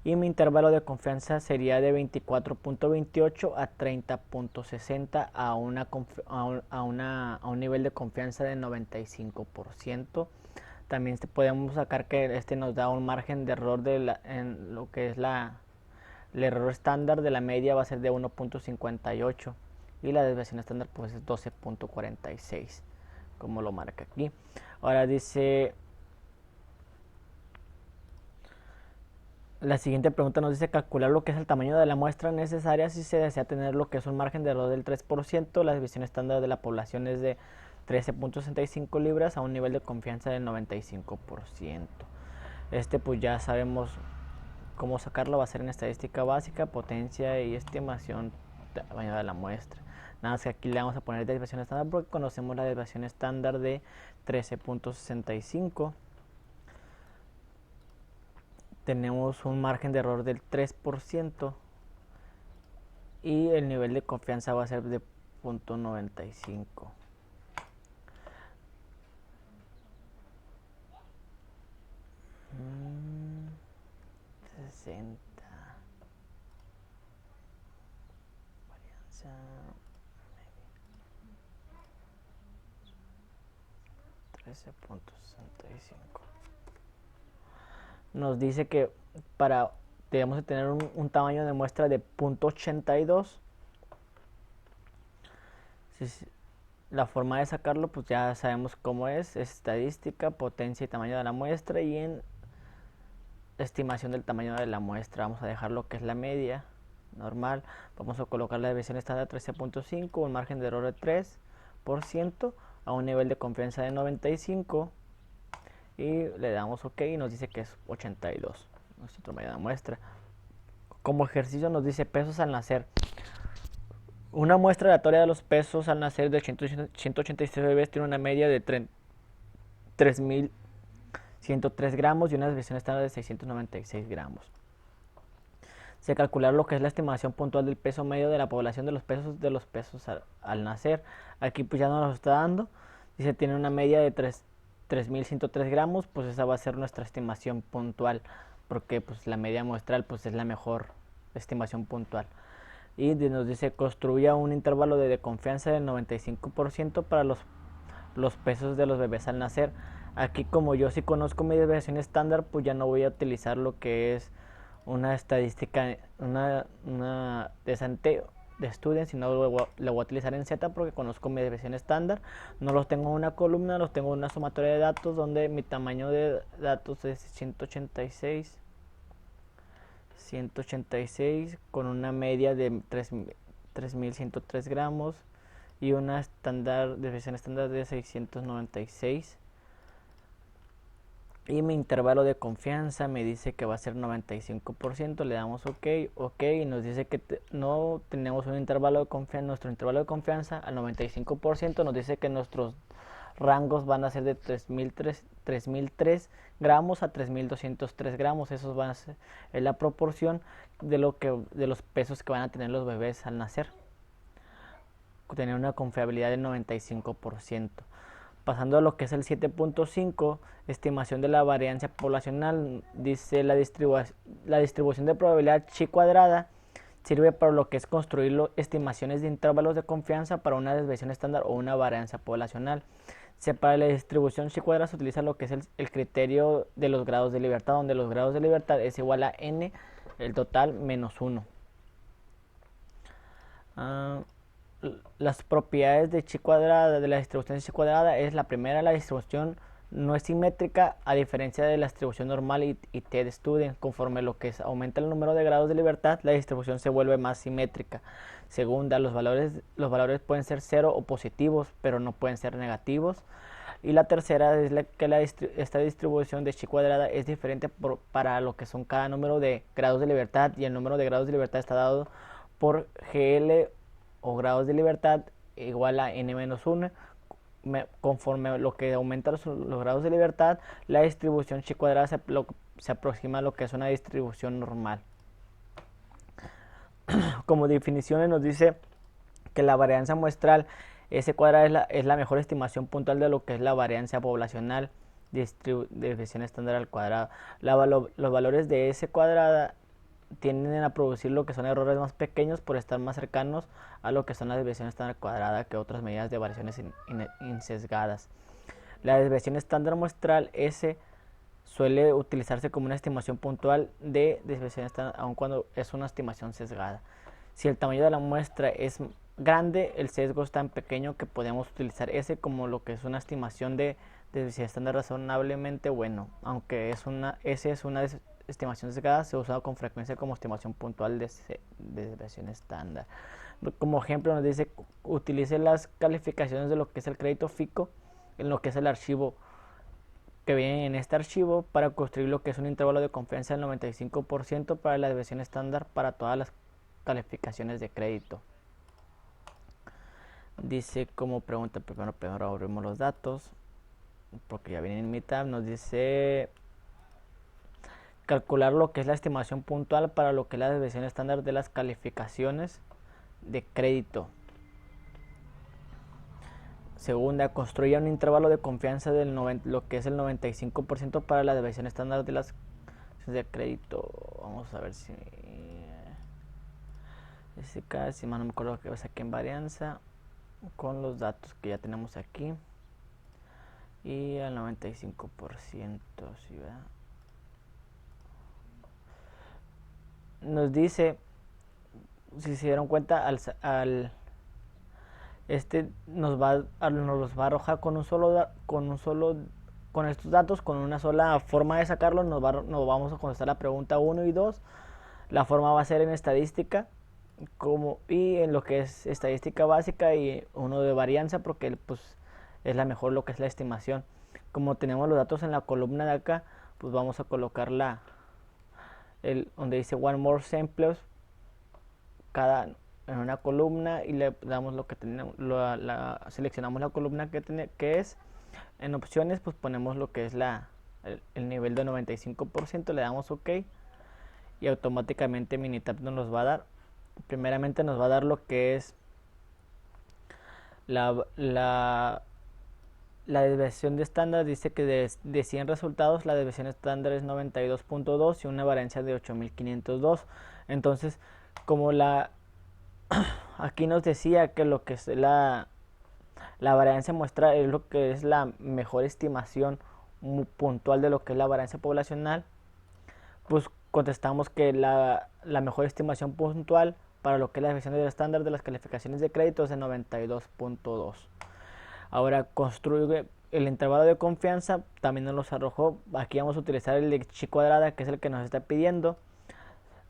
y mi intervalo de confianza sería de 24.28 a 30.60 a un nivel de confianza de 95%. También podemos sacar que este nos da un margen de error en lo que es el error estándar de la media va a ser de 1.58 y la desviación estándar pues es 12.46, como lo marca aquí. Ahora dice, la siguiente pregunta nos dice calcular lo que es el tamaño de la muestra necesaria si se desea tener lo que es un margen de error del 3%. La desviación estándar de la población es de 13.65 libras a un nivel de confianza del 95%. Pues ya sabemos cómo sacarlo. Va a ser en estadística básica, potencia y estimación de tamaño de la muestra. Nada más que aquí le vamos a poner desviación estándar porque conocemos la desviación estándar de 13.65. Tenemos un margen de error del 3% y el nivel de confianza va a ser de 0.95. Mm, 60. Varianza. 13.65. Nos dice que debemos de tener un tamaño de muestra de 0.82. La forma de sacarlo, pues ya sabemos cómo es estadística, potencia y tamaño de la muestra, y en estimación del tamaño de la muestra vamos a dejar lo que es la media normal. Vamos a colocar la desviación estándar 13.5, un margen de error de 3%, a un nivel de confianza de 95, y le damos OK y nos dice que es 82 nuestro tamaño de la muestra. Como ejercicio nos dice pesos al nacer. Una muestra aleatoria de los pesos al nacer de 186 bebés tiene una media de 3.103 gramos y una desviación estándar de 696 gramos. Se calcula lo que es la estimación puntual del peso medio de la población de los pesos al nacer. Aquí pues ya no nos está dando. Dice tiene una media de 3.103 gramos, pues esa va a ser nuestra estimación puntual, porque pues la media muestral pues es la mejor estimación puntual. Y nos dice construya un intervalo de confianza del 95% para los pesos de los bebés al nacer. Aquí como yo sí conozco mi desviación estándar, pues ya no voy a utilizar lo que es una estadística, una de student, sino lo voy a utilizar en Z porque conozco mi desviación estándar. No los tengo en una columna, los tengo en una sumatoria de datos donde mi tamaño de datos es 186 con una media de 3.103 gramos y una desviación estándar de 696. Y mi intervalo de confianza me dice que va a ser 95%, le damos OK, y nos dice que no tenemos un intervalo de confianza, nuestro intervalo de confianza al 95%, nos dice que nuestros rangos van a ser de 3.003 gramos a 3.203 gramos, esos van a ser la proporción de los pesos que van a tener los bebés al nacer. Tener una confiabilidad del 95%. Pasando a lo que es el 7.5, estimación de la varianza poblacional, dice la distribución de probabilidad chi cuadrada sirve para lo que es construir estimaciones de intervalos de confianza para una desviación estándar o una varianza poblacional. Para la distribución chi cuadrada se utiliza lo que es el criterio de los grados de libertad, donde los grados de libertad es igual a n, el total, menos 1. Las propiedades de chi cuadrada, de la distribución de chi cuadrada, es la primera, la distribución no es simétrica a diferencia de la distribución normal y t de student. Conforme lo que aumenta el número de grados de libertad, la distribución se vuelve más simétrica. Segunda, los valores pueden ser cero o positivos, pero no pueden ser negativos. Y la tercera es esta distribución de chi cuadrada es diferente para lo que son cada número de grados de libertad, y el número de grados de libertad está dado por GL o grados de libertad igual a n-1. Conforme lo que aumenta los grados de libertad, la distribución chi cuadrada se aproxima a lo que es una distribución normal. Como definiciones nos dice que la varianza muestral S cuadrada es la mejor estimación puntual de lo que es la varianza poblacional, desviación estándar al cuadrado. Los valores de S cuadrada tienden a producir lo que son errores más pequeños por estar más cercanos a lo que son las desviaciones estándar cuadrada que otras medidas de variaciones insesgadas. La desviación estándar muestral S suele utilizarse como una estimación puntual de desviación estándar, aun cuando es una estimación sesgada. Si el tamaño de la muestra es grande, el sesgo es tan pequeño que podemos utilizar S como lo que es una estimación de desviación estándar razonablemente bueno, aunque S es una estimación sesgada, se usa con frecuencia como estimación puntual de desviación estándar. Como ejemplo nos dice, utilice las calificaciones de lo que es el crédito FICO en lo que es el archivo que viene en este archivo para construir lo que es un intervalo de confianza del 95% para la desviación estándar para todas las calificaciones de crédito. Dice como pregunta, primero abrimos los datos porque ya viene en mi tab, nos dice calcular lo que es la estimación puntual para lo que es la desviación estándar de las calificaciones de crédito. Segunda, construye un intervalo de confianza lo que es el 95% para la desviación estándar de las de crédito. Vamos a ver si más no me acuerdo que saqué en varianza con los datos que ya tenemos aquí. y al 95%, ¿sí, verdad? Nos dice, si se dieron cuenta, nos los va a arrojar con estos datos, con una sola forma de sacarlos, nos vamos a contestar la pregunta 1 y 2. La forma va a ser en estadística y en lo que es estadística básica y uno de varianza, porque pues es la mejor lo que es la estimación. Como tenemos los datos en la columna de acá, pues vamos a colocar donde dice one more samples en una columna y le damos lo que tenemos, seleccionamos la columna que es. En opciones pues ponemos lo que es el nivel de 95%, le damos OK y automáticamente Minitab nos va a dar. Primeramente nos va a dar lo que es la, la, la desviación de estándar. Dice que de 100 resultados la desviación estándar es 92.2 y una variancia de 8502. Entonces, como aquí nos decía que lo que es la variancia muestral es lo que es la mejor estimación puntual de lo que es la variancia poblacional, pues contestamos que la mejor estimación puntual para lo que es la desviación del estándar de las calificaciones de crédito es de 92.2. Ahora construye el intervalo de confianza, también nos los arrojó. Aquí vamos a utilizar el de chi cuadrada, que es el que nos está pidiendo,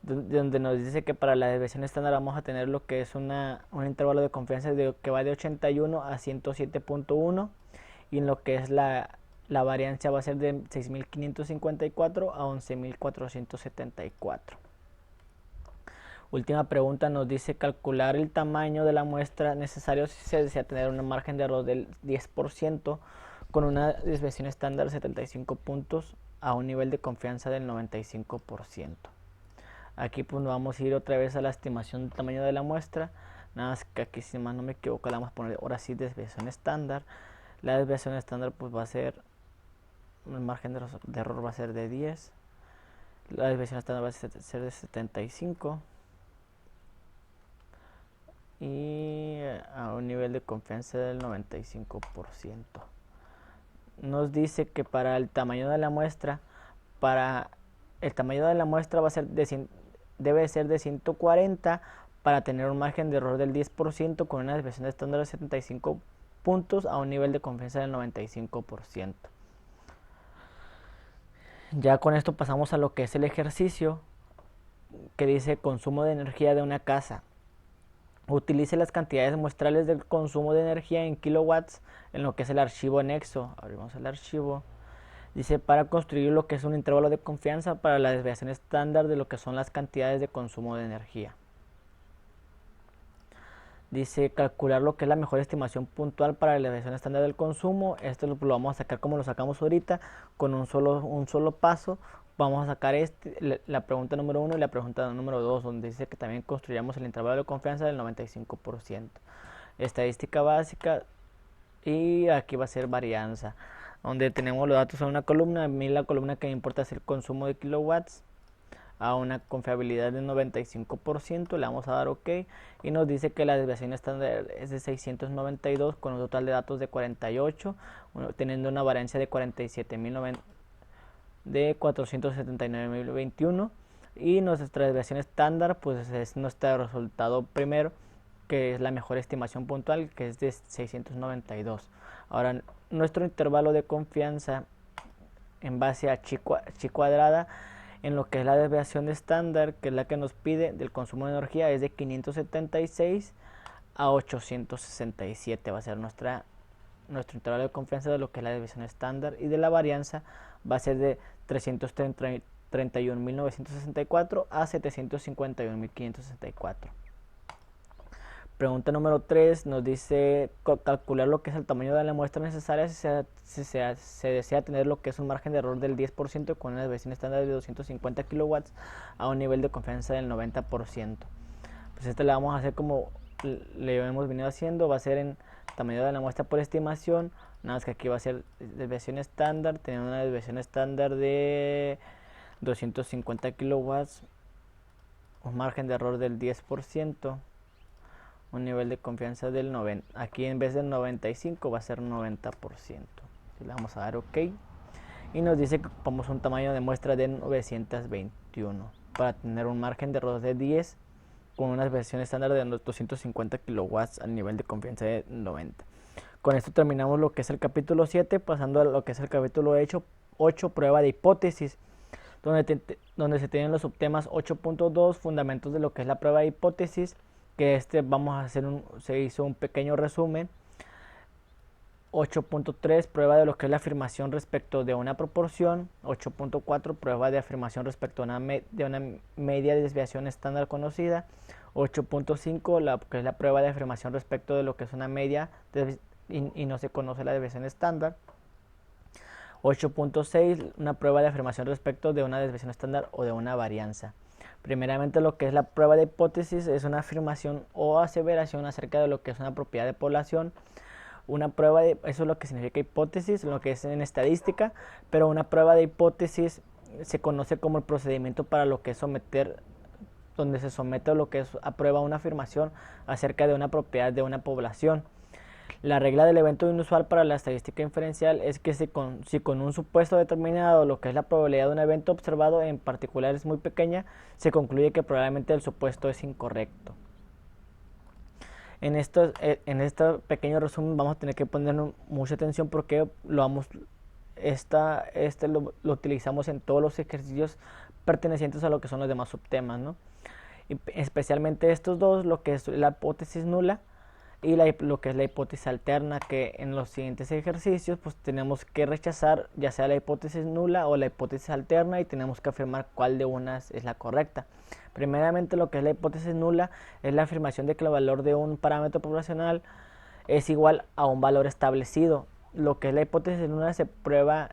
donde nos dice que para la desviación estándar vamos a tener lo que es un intervalo de confianza que va de 81 a 107.1 y en lo que es la variancia va a ser de 6.554 a 11.474. Última pregunta nos dice calcular el tamaño de la muestra necesario si se desea tener un margen de error del 10% con una desviación estándar de 75 puntos a un nivel de confianza del 95%. Aquí pues vamos a ir otra vez a la estimación del tamaño de la muestra. Nada más que aquí, si más no me equivoco, le vamos a poner ahora sí desviación estándar. La desviación estándar pues va a ser, el margen de error va a ser de 10. La desviación estándar va a ser de 75. Y a un nivel de confianza del 95%. Nos dice que para el tamaño de la muestra, va a ser debe ser de 140 para tener un margen de error del 10% con una desviación estándar de 75 puntos a un nivel de confianza del 95%. Ya con esto pasamos a lo que es el ejercicio que dice consumo de energía de una casa. Utilice las cantidades muestrales del consumo de energía en kilowatts en lo que es el archivo anexo. Abrimos el archivo. Dice para construir lo que es un intervalo de confianza para la desviación estándar de lo que son las cantidades de consumo de energía. Dice calcular lo que es la mejor estimación puntual para la desviación estándar del consumo. Esto lo vamos a sacar como lo sacamos ahorita, con un solo paso. Vamos a sacar la pregunta número 1 y la pregunta número 2, donde dice que también construyamos el intervalo de confianza del 95%. Estadística básica y aquí va a ser varianza, donde tenemos los datos en una columna. A mí la columna que me importa es el consumo de kilowatts a una confiabilidad del 95%, le vamos a dar OK y nos dice que la desviación estándar es de 692 con un total de datos de 48, teniendo una variancia de 479.021 y nuestra desviación estándar pues es nuestro resultado primero, que es la mejor estimación puntual, que es de 692. Ahora nuestro intervalo de confianza en base a chi cuadrada en lo que es la desviación estándar, que es la que nos pide del consumo de energía, es de 576 a 867. Va a ser nuestro intervalo de confianza de lo que es la desviación estándar, y de la varianza va a ser de 331.964 a 751.564. Pregunta número 3 nos dice calcular lo que es el tamaño de la muestra necesaria si se desea tener lo que es un margen de error del 10% con una desviación estándar de 250 kilowatts a un nivel de confianza del 90%. Pues esta la vamos a hacer como le hemos venido haciendo, va a ser en tamaño de la muestra por estimación, nada más que aquí va a ser desviación estándar, teniendo una desviación estándar de 250 kilowatts, un margen de error del 10%, un nivel de confianza del 90%. Aquí en vez del 95 va a ser 90%. Le vamos a dar OK. Y nos dice que ocupamos un tamaño de muestra de 921 para tener un margen de error de 10 con una versión estándar de 250 kilowatts al nivel de confianza de 90. Con esto terminamos lo que es el capítulo 7, pasando a lo que es el capítulo 8, prueba de hipótesis, donde se tienen los subtemas 8.2, fundamentos de lo que es la prueba de hipótesis, que vamos a hacer se hizo un pequeño resumen. 8.3, prueba de lo que es la afirmación respecto de una proporción. 8.4, prueba de afirmación respecto de una media de desviación estándar conocida. 8.5, que es la prueba de afirmación respecto de lo que es una media y no se conoce la desviación estándar. 8.6, una prueba de afirmación respecto de una desviación estándar o de una varianza. Primeramente, lo que es la prueba de hipótesis es una afirmación o aseveración acerca de lo que es una propiedad de población. Una prueba eso es lo que significa hipótesis, lo que es en estadística, pero una prueba de hipótesis se conoce como el procedimiento para lo que es donde se somete a lo que es a prueba una afirmación acerca de una propiedad de una población. La regla del evento inusual para la estadística inferencial es que si con un supuesto determinado, lo que es la probabilidad de un evento observado en particular es muy pequeña, se concluye que probablemente el supuesto es incorrecto. En este pequeño resumen vamos a tener que poner mucha atención porque lo utilizamos en todos los ejercicios pertenecientes a lo que son los demás subtemas, ¿no? Y especialmente estos dos, lo que es la hipótesis nula y lo que es la hipótesis alterna, que en los siguientes ejercicios pues tenemos que rechazar ya sea la hipótesis nula o la hipótesis alterna y tenemos que afirmar cuál de unas es la correcta. Primeramente, lo que es la hipótesis nula es la afirmación de que el valor de un parámetro poblacional es igual a un valor establecido. Lo que es la hipótesis nula se prueba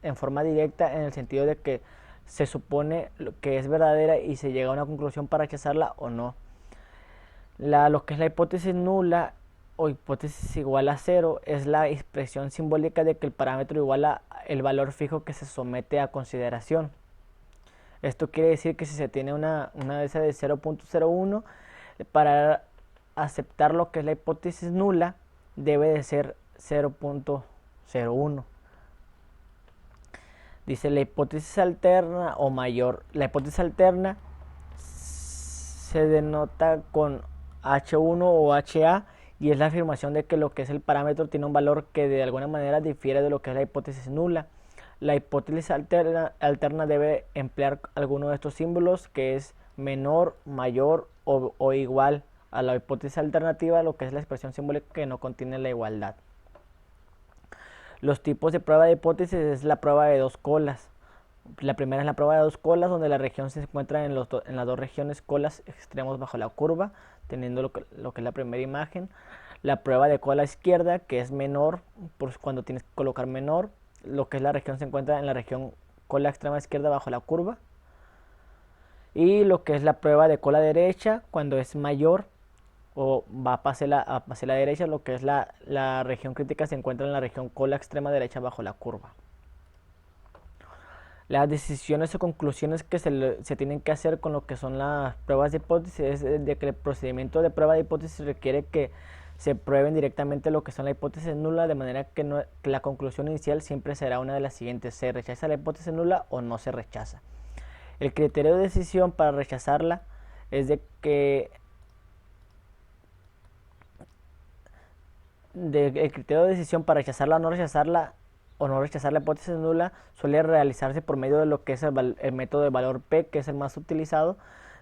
en forma directa en el sentido de que se supone que es verdadera y se llega a una conclusión para rechazarla o no. Lo que es la hipótesis nula o hipótesis igual a cero es la expresión simbólica de que el parámetro iguala el valor fijo que se somete a consideración. Esto quiere decir que si se tiene una de esas de 0.01, para aceptar lo que es la hipótesis nula debe de ser 0.01. Dice la hipótesis alterna o mayor. La hipótesis alterna se denota con H1 o HA y es la afirmación de que lo que es el parámetro tiene un valor que de alguna manera difiere de lo que es la hipótesis nula. La hipótesis alterna debe emplear alguno de estos símbolos, que es menor, mayor o igual a la hipótesis alternativa, lo que es la expresión simbólica que no contiene la igualdad. Los tipos de prueba de hipótesis es la prueba de dos colas. La primera es la prueba de dos colas, donde la región se encuentra en las dos regiones colas extremos bajo la curva, teniendo lo que es la primera imagen. La prueba de cola izquierda, que es menor, pues cuando tienes que colocar menor. Lo que es la región se encuentra en la región cola extrema izquierda bajo la curva. Y lo que es la prueba de cola derecha, cuando es mayor o va hacia la derecha, lo que es la región crítica se encuentra en la región cola extrema derecha bajo la curva. Las decisiones o conclusiones que se tienen que hacer con lo que son las pruebas de hipótesis es de que el procedimiento de prueba de hipótesis requiere que se prueben directamente lo que son la hipótesis nula, de manera que la conclusión inicial siempre será una de las siguientes: se rechaza la hipótesis nula o no se rechaza. El criterio de decisión para rechazarla es de que el criterio de decisión para rechazarla o no rechazar la hipótesis nula suele realizarse por medio de lo que es el método de valor P, que es el más utilizado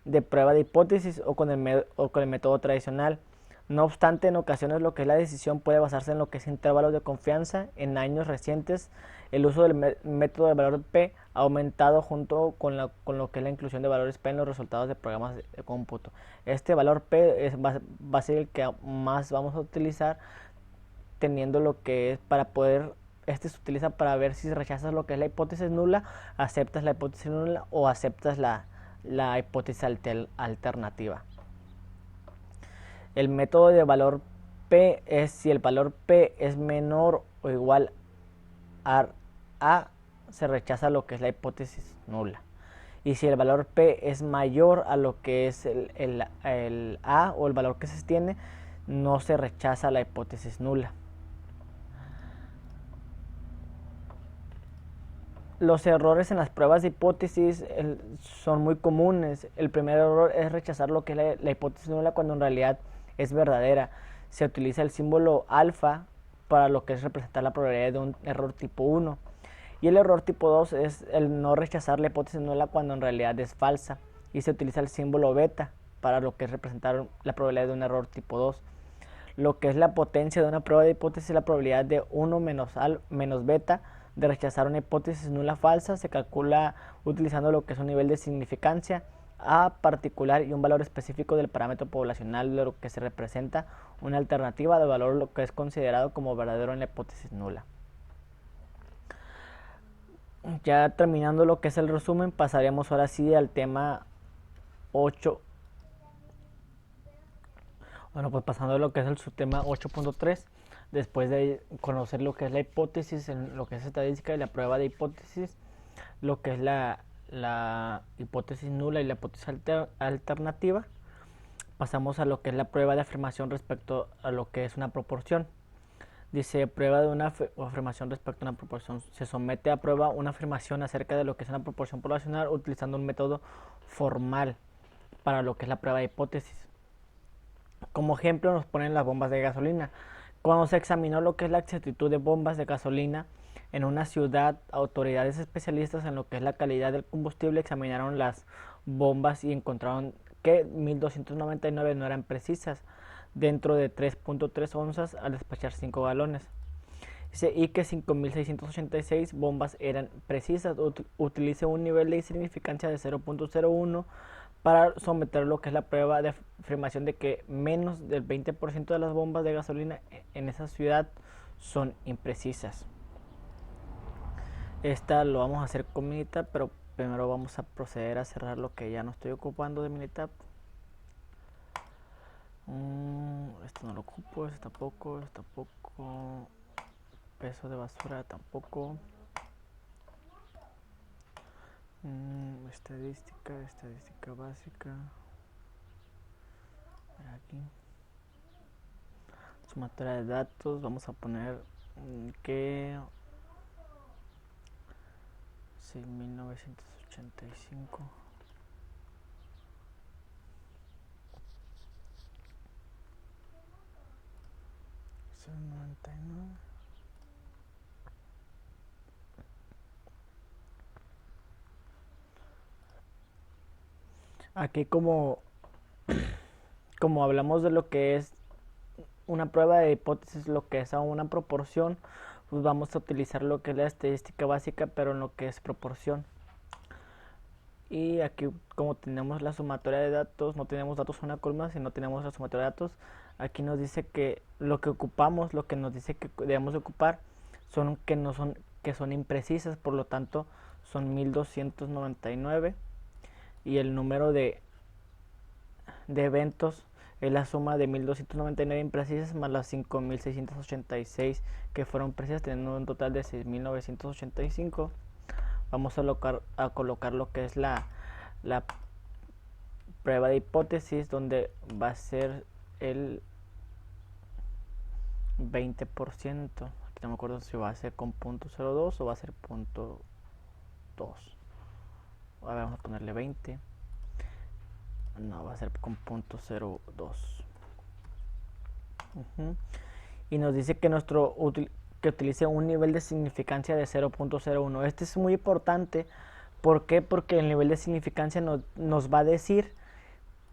de prueba de hipótesis, o con el método tradicional. No obstante, en ocasiones lo que es la decisión puede basarse en lo que es intervalos de confianza. En años recientes, el uso del método de valor P ha aumentado junto con lo que es la inclusión de valores P en los resultados de programas de cómputo. Este valor P va a ser el que más vamos a utilizar, teniendo lo que es para poder... se utiliza para ver si rechazas lo que es la hipótesis nula, aceptas la hipótesis nula o aceptas la hipótesis alternativa. El método de valor P es si el valor P es menor o igual a A, se rechaza lo que es la hipótesis nula. Y si el valor P es mayor a lo que es el A o el valor que se tiene, no se rechaza la hipótesis nula. Los errores en las pruebas de hipótesis son muy comunes. El primer error es rechazar lo que es la hipótesis nula cuando en realidad es verdadera. Se utiliza el símbolo alfa para lo que es representar la probabilidad de un error tipo 1. Y el error tipo 2 es el no rechazar la hipótesis nula cuando en realidad es falsa. Y se utiliza el símbolo beta para lo que es representar la probabilidad de un error tipo 2. Lo que es la potencia de una prueba de hipótesis es la probabilidad de 1 menos beta de rechazar una hipótesis nula falsa. Se calcula utilizando lo que es un nivel de significancia A particular y un valor específico del parámetro poblacional de lo que se representa una alternativa de valor lo que es considerado como verdadero en la hipótesis nula. Ya terminando lo que es el resumen, pasaríamos ahora sí al tema 8. Bueno, pues pasando a lo que es el subtema 8.3, después de conocer lo que es la hipótesis, lo que es estadística y la prueba de hipótesis, lo que es la hipótesis nula y la hipótesis alternativa, pasamos a lo que es la prueba de afirmación respecto a lo que es una proporción. Dice, prueba de una afirmación respecto a una proporción. Se somete a prueba una afirmación acerca de lo que es una proporción poblacional utilizando un método formal para lo que es la prueba de hipótesis. Como ejemplo nos ponen las bombas de gasolina. Cuando se examinó lo que es la exactitud de bombas de gasolina en una ciudad, autoridades especialistas en lo que es la calidad del combustible examinaron las bombas y encontraron que 1299 no eran precisas dentro de 3.3 onzas al despachar 5 galones. Y que 5686 bombas eran precisas. Utilice un nivel de insignificancia de 0.01 para someter lo que es la prueba de afirmación de que menos del 20% de las bombas de gasolina en esa ciudad son imprecisas. Esta lo vamos a hacer con Minitab, pero primero vamos a proceder a cerrar lo que ya no estoy ocupando de Minitab. Esto no lo ocupo, esto tampoco, peso de basura tampoco. Estadística básica. Aquí. Sumatoria de datos, vamos a poner que 6.985. Aquí como hablamos de lo que es una prueba de hipótesis, lo que es a una proporción, pues vamos a utilizar lo que es la estadística básica, pero en lo que es proporción. Y aquí como tenemos la sumatoria de datos, no tenemos datos en una columna, sino tenemos la sumatoria de datos. Aquí nos dice que lo que ocupamos, lo que nos dice que debemos ocupar, que son imprecisas, por lo tanto son 1299 y el número de eventos es la suma de 1299 imprecisas más las 5686 que fueron precisas, teniendo un total de 6985. Vamos a colocar lo que es la prueba de hipótesis, donde va a ser el 20%. Aquí no me acuerdo si va a ser con .02 o va a ser .2. A ver, vamos a ponerle 20. No, va a ser con .02. Y nos dice que que utilice un nivel de significancia de 0.01. Este es muy importante. ¿Por qué? Porque el nivel de significancia nos va a decir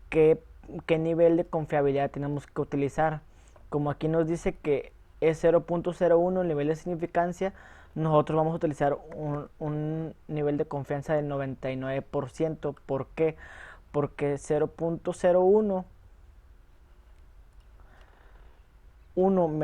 qué nivel de confiabilidad tenemos que utilizar. Como aquí nos dice que es 0.01 el nivel de significancia, nosotros vamos a utilizar un nivel de confianza del 99%. ¿Por qué? Porque 0.01 1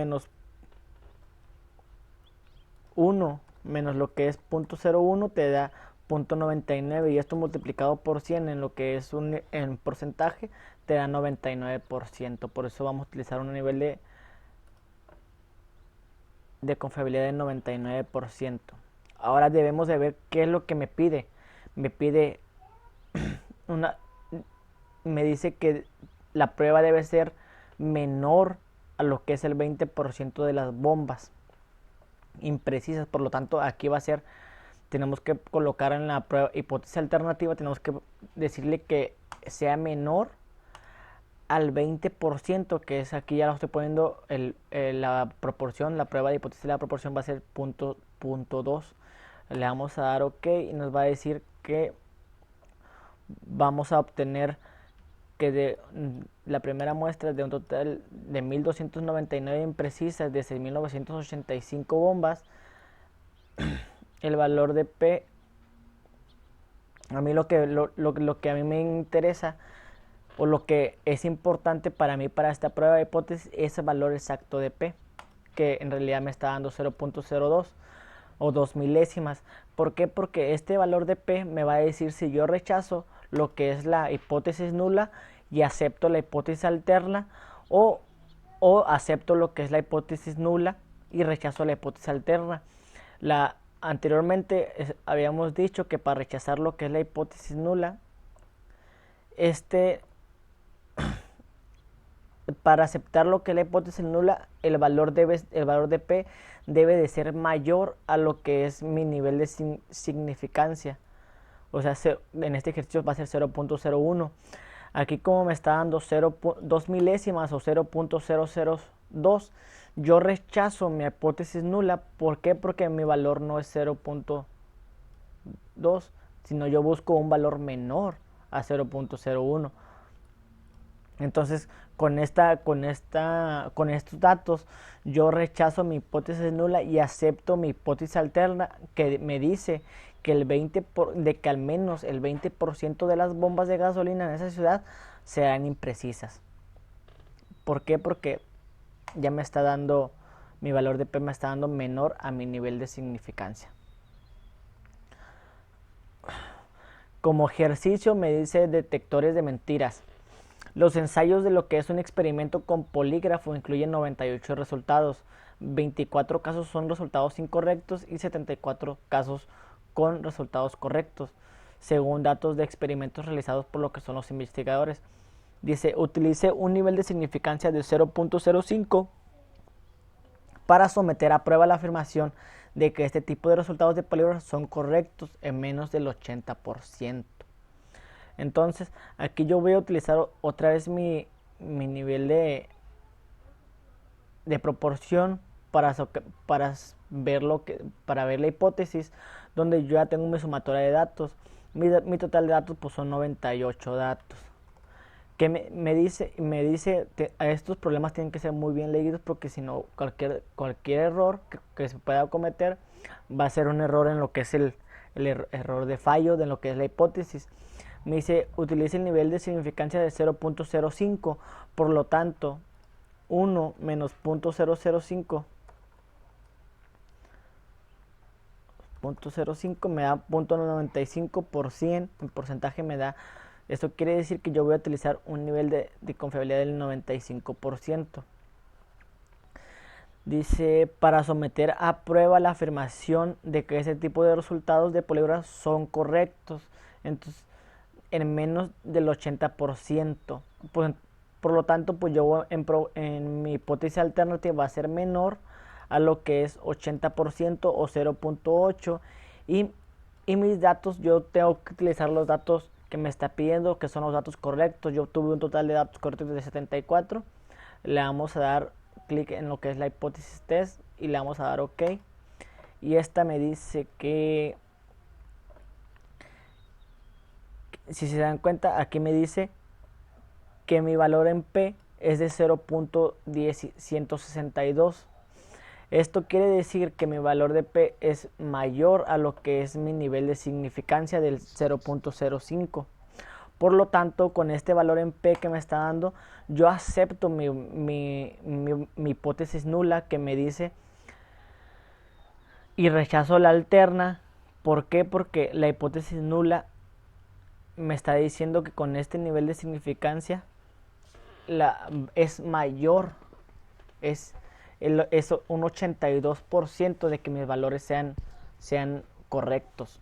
menos lo que es 0.01 te da 0.99 y esto multiplicado por 100 en lo que es en porcentaje te da 99%. Por eso vamos a utilizar un nivel de confiabilidad del 99%. Ahora debemos de ver qué es lo que me pide. Me pide me dice que la prueba debe ser menor a lo que es el 20% de las bombas imprecisas. Por lo tanto, aquí va a ser tenemos que colocar en la prueba hipótesis alternativa, tenemos que decirle que sea menor al 20%, que es aquí ya lo estoy poniendo la proporción, la prueba de hipótesis de la proporción va a ser .2. Le vamos a dar OK y nos va a decir que vamos a obtener que de la primera muestra de un total de 1299 imprecisas de 6985 bombas, el valor de P, a mí lo que a mí me interesa o lo que es importante para mí para esta prueba de hipótesis es el valor exacto de P, que en realidad me está dando 0.02 o 2 milésimas. ¿Por qué? Porque este valor de P me va a decir si yo rechazo lo que es la hipótesis nula y acepto la hipótesis alterna, o acepto lo que es la hipótesis nula y rechazo la hipótesis alterna. Anteriormente habíamos dicho que para rechazar lo que es la hipótesis nula, para aceptar lo que es la hipótesis nula, el valor de P debe de ser mayor a lo que es mi nivel de significancia. O sea, en este ejercicio va a ser 0.01. Aquí como me está dando 2 milésimas o 0.002, yo rechazo mi hipótesis nula. ¿Por qué? Porque mi valor no es 0.2, sino yo busco un valor menor a 0.01. Entonces, con estos datos, yo rechazo mi hipótesis nula y acepto mi hipótesis alterna, que me dice que que al menos el 20% de las bombas de gasolina en esa ciudad serán imprecisas. ¿Por qué? Porque ya me está dando, mi valor de P me está dando menor a mi nivel de significancia. Como ejercicio me dice detectores de mentiras. Los ensayos de lo que es un experimento con polígrafo incluyen 98 resultados. 24 casos son resultados incorrectos y 74 casos con resultados correctos, según datos de experimentos realizados por lo que son los investigadores. Dice, utilice un nivel de significancia de 0.05 para someter a prueba la afirmación de que este tipo de resultados de polígrafo son correctos en menos del 80%. Entonces, aquí yo voy a utilizar otra vez mi nivel de proporción para ver la hipótesis, donde yo ya tengo mi sumatoria de datos. Mi total de datos pues son 98 datos. Que me dice estos problemas tienen que ser muy bien leídos, porque si no, cualquier error que se pueda cometer va a ser un error en lo que es el error de fallo de lo que es la hipótesis. Me dice, utilice el nivel de significancia de 0.05, por lo tanto, 1 menos 0.005 me da 0.95%, el porcentaje me da, esto quiere decir que yo voy a utilizar un nivel de confiabilidad del 95%. Dice, para someter a prueba la afirmación de que ese tipo de resultados de polígrafo son correctos, entonces en menos del 80%. Por lo tanto, pues yo en mi hipótesis alternativa va a ser menor a lo que es 80% o 0.8, y mis datos, yo tengo que utilizar los datos que me está pidiendo, que son los datos correctos. Yo tuve un total de datos correctos de 74. Le vamos a dar clic en lo que es la hipótesis test y le vamos a dar OK. Y esta me dice que, si se dan cuenta, aquí me dice que mi valor en P es de 0.162. Esto quiere decir que mi valor de P es mayor a lo que es mi nivel de significancia del 0.05. Por lo tanto, con este valor en P que me está dando, yo acepto mi hipótesis nula, que me dice, y rechazo la alterna. ¿Por qué? Porque la hipótesis nula me está diciendo que con este nivel de significancia es mayor, es un 82% de que mis valores sean correctos.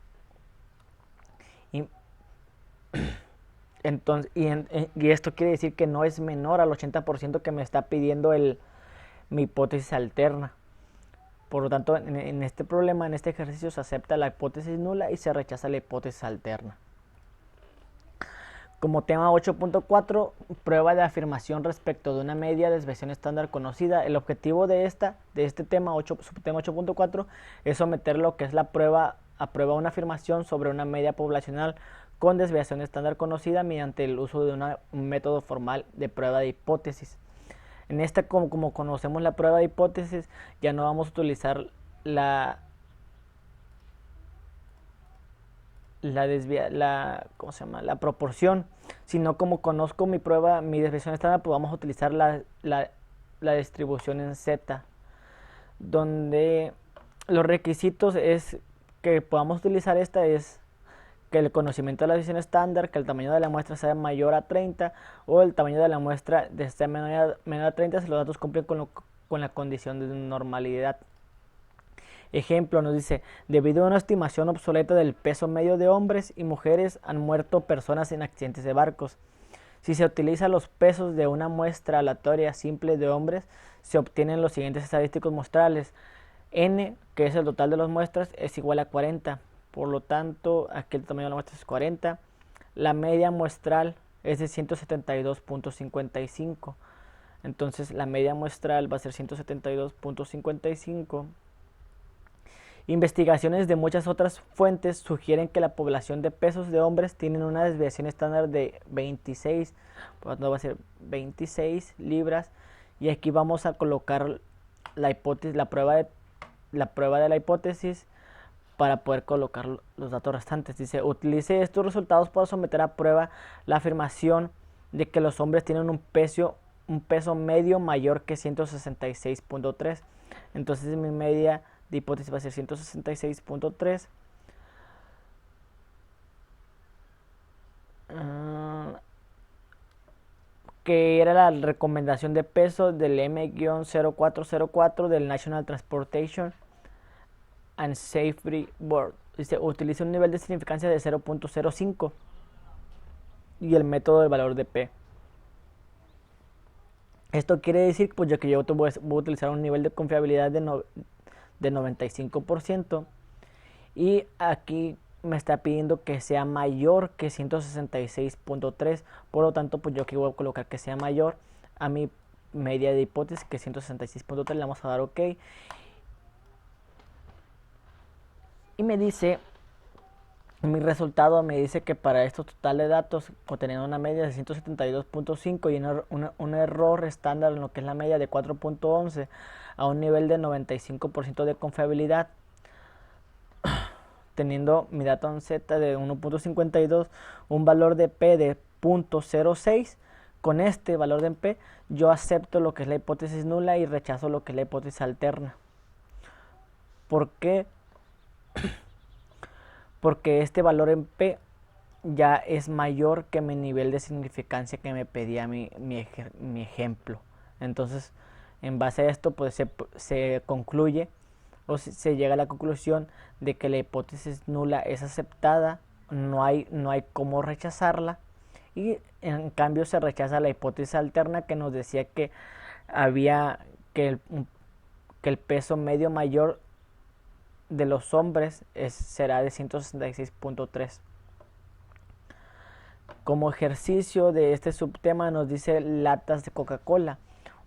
Entonces, y esto quiere decir que no es menor al 80% que me está pidiendo mi hipótesis alterna. Por lo tanto, en este problema, en este ejercicio, se acepta la hipótesis nula y se rechaza la hipótesis alterna. Como tema 8.4, prueba de afirmación respecto de una media de desviación estándar conocida. El objetivo de este tema, subtema 8.4, es someter lo que es a prueba una afirmación sobre una media poblacional con desviación estándar conocida mediante el uso de un método formal de prueba de hipótesis. En esta, como conocemos la prueba de hipótesis, ya no vamos a utilizar la proporción, sino como conozco mi prueba, mi desviación estándar, pues vamos a utilizar la distribución en Z, donde los requisitos es que podamos utilizar esta es que el conocimiento de la desviación estándar, que el tamaño de la muestra sea mayor a 30 o el tamaño de la muestra sea menor a 30 si los datos cumplen con la condición de normalidad. Ejemplo, nos dice, debido a una estimación obsoleta del peso medio de hombres y mujeres han muerto personas en accidentes de barcos. Si se utilizan los pesos de una muestra aleatoria simple de hombres, se obtienen los siguientes estadísticos muestrales. N, que es el total de las muestras, es igual a 40. Por lo tanto, aquí el tamaño de la muestra es 40. La media muestral es de 172.55. Entonces, la media muestral va a ser 172.55. Investigaciones de muchas otras fuentes sugieren que la población de pesos de hombres tienen una desviación estándar de 26, pues no va a ser 26 libras, y aquí vamos a colocar la hipótesis, la prueba de la hipótesis para poder colocar los datos restantes. Dice, utilice estos resultados para someter a prueba la afirmación de que los hombres tienen un peso medio mayor que 166.3. Entonces mi media de hipótesis va a ser 166.3. Que era la recomendación de peso del M-0404 del National Transportation and Safety Board. Dice, utiliza un nivel de significancia de 0.05 y el método del valor de P. Esto quiere decir pues, que yo voy a utilizar un nivel de confiabilidad de 95%, y aquí me está pidiendo que sea mayor que 166.3, por lo tanto pues yo aquí voy a colocar que sea mayor a mi media de hipótesis, que es 166.3, le vamos a dar OK, y me dice, mi resultado me dice que para estos total de datos, teniendo una media de 172.5 y un error estándar en lo que es la media de 4.11 a un nivel de 95% de confiabilidad, teniendo mi dato en Z de 1.52, un valor de P de 0.06, con este valor de P yo acepto lo que es la hipótesis nula y rechazo lo que es la hipótesis alterna. ¿Por qué? Porque este valor en P ya es mayor que mi nivel de significancia que me pedía mi ejemplo. Entonces, en base a esto, pues se concluye o se llega a la conclusión de que la hipótesis nula es aceptada, no hay cómo rechazarla, y en cambio se rechaza la hipótesis alterna que nos decía que había que el peso medio mayor de los hombres será de 166.3. Como ejercicio de este subtema nos dice latas de Coca-Cola.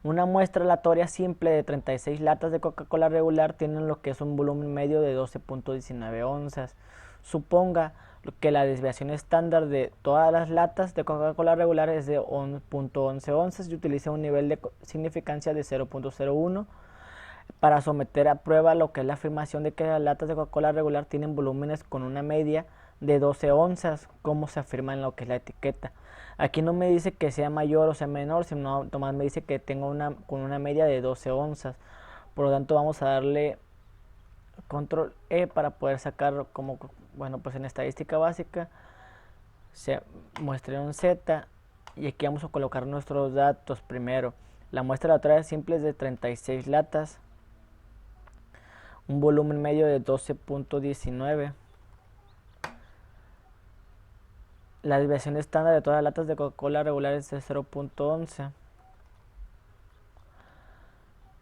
Una muestra aleatoria simple de 36 latas de Coca-Cola regular tienen lo que es un volumen medio de 12.19 onzas. Suponga que la desviación estándar de todas las latas de Coca-Cola regular es de 11 onzas y utiliza un nivel de significancia de 0.01 para someter a prueba lo que es la afirmación de que las latas de Coca-Cola regular tienen volúmenes con una media de 12 onzas, como se afirma en lo que es la etiqueta. Aquí no me dice que sea mayor o sea menor, sino nomás me dice que tengo con una media de 12 onzas. Por lo tanto vamos a darle control E para poder sacar como, bueno, pues en estadística básica se muestra un Z, y aquí vamos a colocar nuestros datos primero. La muestra aleatoria simple es de 36 latas, un volumen medio de 12.19. La desviación estándar de todas las latas de Coca-Cola regular es de 0.11.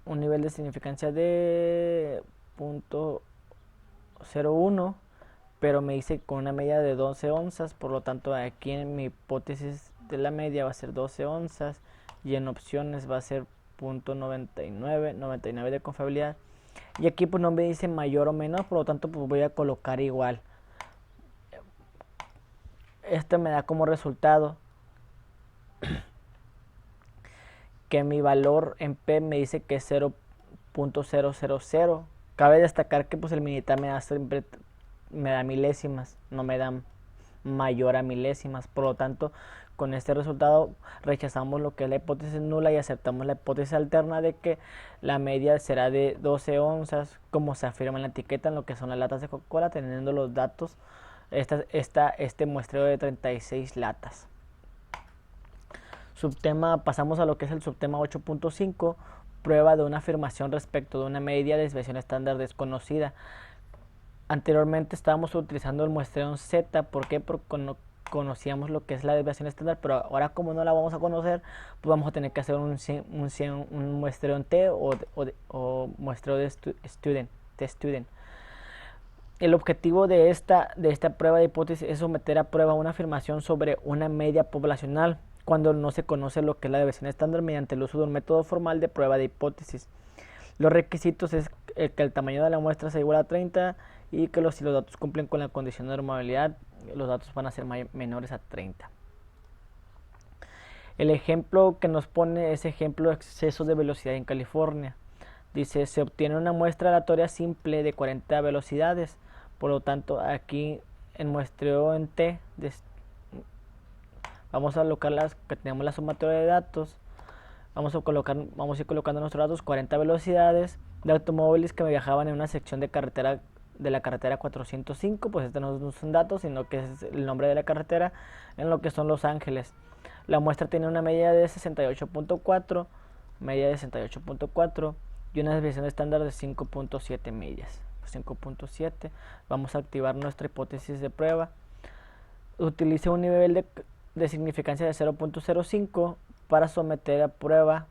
un nivel de significancia de 0.01, pero me dice con una media de 12 onzas, por lo tanto aquí en mi hipótesis de la media va a ser 12 onzas y en opciones va a ser 0.99 de confiabilidad. Y aquí pues no me dice mayor o menor, por lo tanto pues voy a colocar igual. Esto me da como resultado que mi valor en P me dice que es 0.000. Cabe destacar que pues el Minitab me da milésimas, no me da mayor a milésimas. Por lo tanto, con este resultado rechazamos lo que es la hipótesis nula y aceptamos la hipótesis alterna de que la media será de 12 onzas, como se afirma en la etiqueta en lo que son las latas de Coca-Cola, teniendo los datos, este muestreo de 36 latas. Subtema, pasamos a lo que es el subtema 8.5, prueba de una afirmación respecto de una media de desviación estándar desconocida. Anteriormente estábamos utilizando el muestreo en Z, ¿por qué? Porque no conocíamos lo que es la desviación estándar, pero ahora como no la vamos a conocer, pues vamos a tener que hacer un muestreo en T o muestreo de student. El objetivo de esta prueba de hipótesis es someter a prueba una afirmación sobre una media poblacional cuando no se conoce lo que es la desviación estándar mediante el uso de un método formal de prueba de hipótesis. Los requisitos es que el tamaño de la muestra sea igual a 30 y que si los datos cumplen con la condición de normabilidad, los datos van a ser menores a 30. El ejemplo que nos pone es ejemplo de exceso de velocidad en California. Dice, se obtiene una muestra aleatoria simple de 40 velocidades. Por lo tanto, aquí en muestreo en T, vamos a colocar que tenemos la sumatoria de datos. Vamos a ir colocando nuestros datos, 40 velocidades de automóviles que viajaban en una sección de carretera de la carretera 405, pues este no son datos, sino que es el nombre de la carretera en lo que son Los Ángeles. La muestra tiene una media de 68.4, y una desviación estándar de 5.7 millas. 5.7. Vamos a activar nuestra hipótesis de prueba. Utilice un nivel de significancia de 0.05 para someter a prueba. Va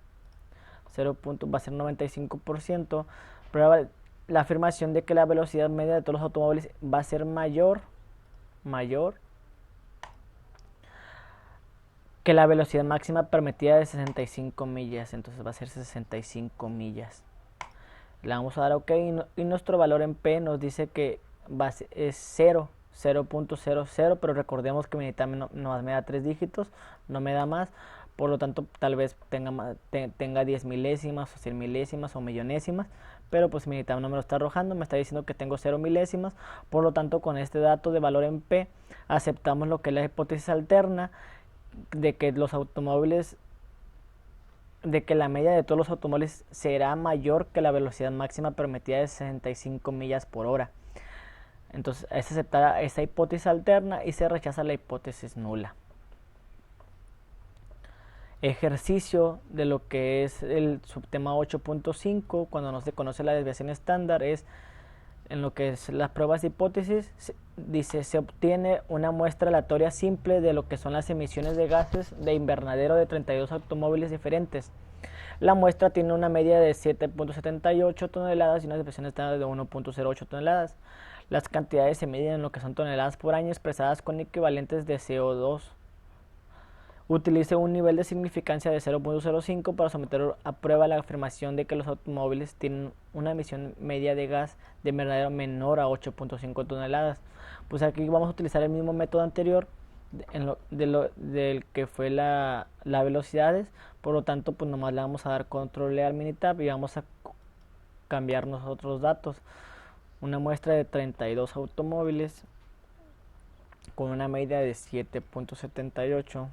a ser 95%. Prueba la afirmación de que la velocidad media de todos los automóviles va a ser mayor que la velocidad máxima permitida de 65 millas. Entonces va a ser 65 millas. Le vamos a dar OK y nuestro valor en P nos dice que es 0.00, pero recordemos que mi Minitab no me da 3 dígitos, no me da más. Por lo tanto, tal vez tenga 10 milésimas o 100 milésimas o millonésimas, pero pues mi Minitab no me lo está arrojando, me está diciendo que tengo 0 milésimas. Por lo tanto, con este dato de valor en P, aceptamos lo que es la hipótesis alterna de que la media de todos los automóviles será mayor que la velocidad máxima permitida de 65 millas por hora. Entonces es aceptada esa hipótesis alterna y se rechaza la hipótesis nula. Ejercicio de lo que es el subtema 8.5, cuando no se conoce la desviación estándar, es en lo que es las pruebas de hipótesis. Dice, se obtiene una muestra aleatoria simple de lo que son las emisiones de gases de invernadero de 32 automóviles diferentes. La muestra tiene una media de 7.78 toneladas y una desviación estándar de 1.08 toneladas. Las cantidades se miden en lo que son toneladas por año expresadas con equivalentes de CO2. Utilice un nivel de significancia de 0.05 para someter a prueba la afirmación de que los automóviles tienen una emisión media de gas de invernadero menor a 8.5 toneladas. Pues aquí vamos a utilizar el mismo método anterior del que fue la velocidades. Por lo tanto, pues nomás le vamos a dar control al Minitab y vamos a cambiar nosotros datos. Una muestra de 32 automóviles con una media de 7.78,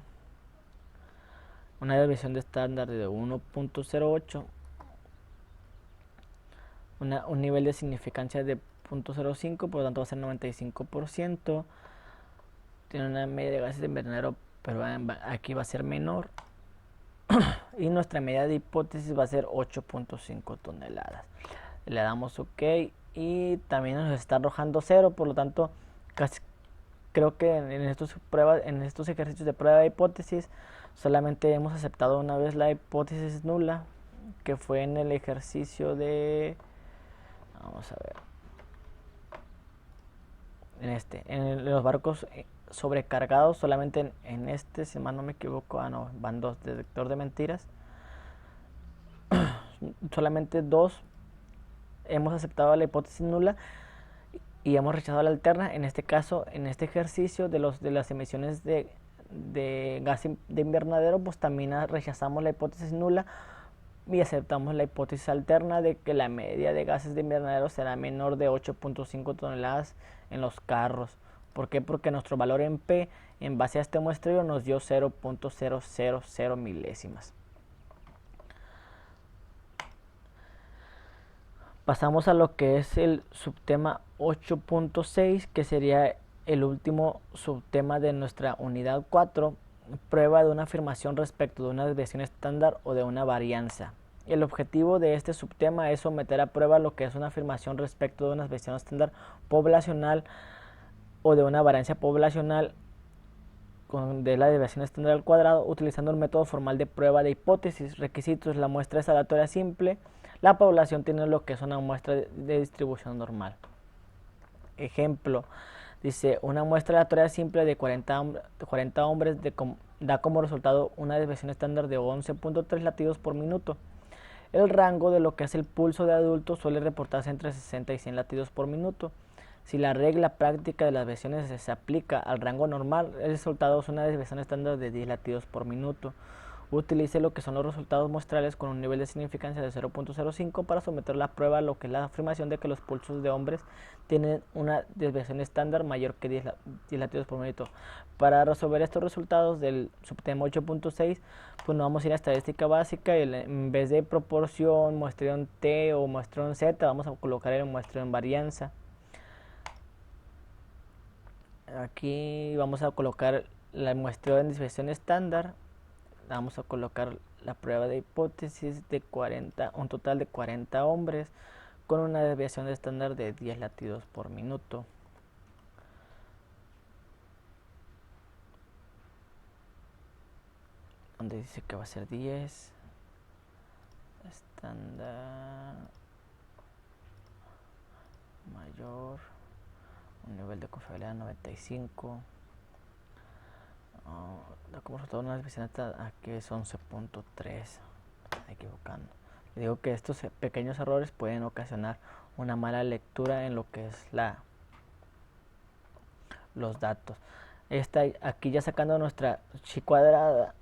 una desviación de estándar de 1.08, un nivel de significancia de 0.05, por lo tanto va a ser 95%. Tiene una media de gases de invernadero, pero aquí va a ser menor. Y nuestra media de hipótesis va a ser 8.5 toneladas. Le damos OK y también nos está arrojando 0, por lo tanto creo que en estos ejercicios de prueba de hipótesis solamente hemos aceptado una vez la hipótesis nula. que fue en el ejercicio de, vamos a ver, en los barcos sobrecargados, solamente en este, si mal no me equivoco, no, van dos, detector de mentiras, solamente dos hemos aceptado la hipótesis nula y hemos rechazado la alterna. En este caso, en este ejercicio de las emisiones de gas de invernadero, pues también rechazamos la hipótesis nula y aceptamos la hipótesis alterna de que la media de gases de invernadero será menor de 8.5 toneladas en los carros. ¿Por qué? Porque nuestro valor en P en base a este muestreo nos dio 0.000 milésimas. Pasamos a lo que es el subtema 8.6, que sería el último subtema de nuestra unidad 4, prueba de una afirmación respecto de una desviación estándar o de una varianza. El objetivo de este subtema es someter a prueba lo que es una afirmación respecto de una desviación estándar poblacional o de una varianza poblacional de la desviación estándar al cuadrado utilizando el método formal de prueba de hipótesis. Requisitos: la muestra es aleatoria simple, la población tiene lo que es una muestra de distribución normal. Ejemplo, dice, una muestra aleatoria simple de 40 hombres da como resultado una desviación estándar de 11.3 latidos por minuto. El rango de lo que es el pulso de adultos suele reportarse entre 60 y 100 latidos por minuto. Si la regla práctica de las desviaciones se aplica al rango normal, el resultado es una desviación estándar de 10 latidos por minuto. Utilice lo que son los resultados muestrales con un nivel de significancia de 0.05 para someter la prueba a lo que es la afirmación de que los pulsos de hombres tienen una desviación estándar mayor que 10 latidos por minuto. Para resolver estos resultados del subtema 8.6, pues nos vamos a ir a estadística básica y en vez de proporción, muestreo en T o muestreo en Z, vamos a colocar el muestreo en varianza. Aquí vamos a colocar el muestreo en desviación estándar. Vamos a colocar la prueba de hipótesis de 40, un total de 40 hombres con una desviación estándar de 10 latidos por minuto. Donde dice que va a ser 10 estándar mayor, un nivel de confiabilidad 95. Da como resultado una desviación aquí es 11.3. Equivocando. Digo que estos pequeños errores pueden ocasionar una mala lectura en lo que es los datos. Aquí ya sacando nuestra chi cuadrada,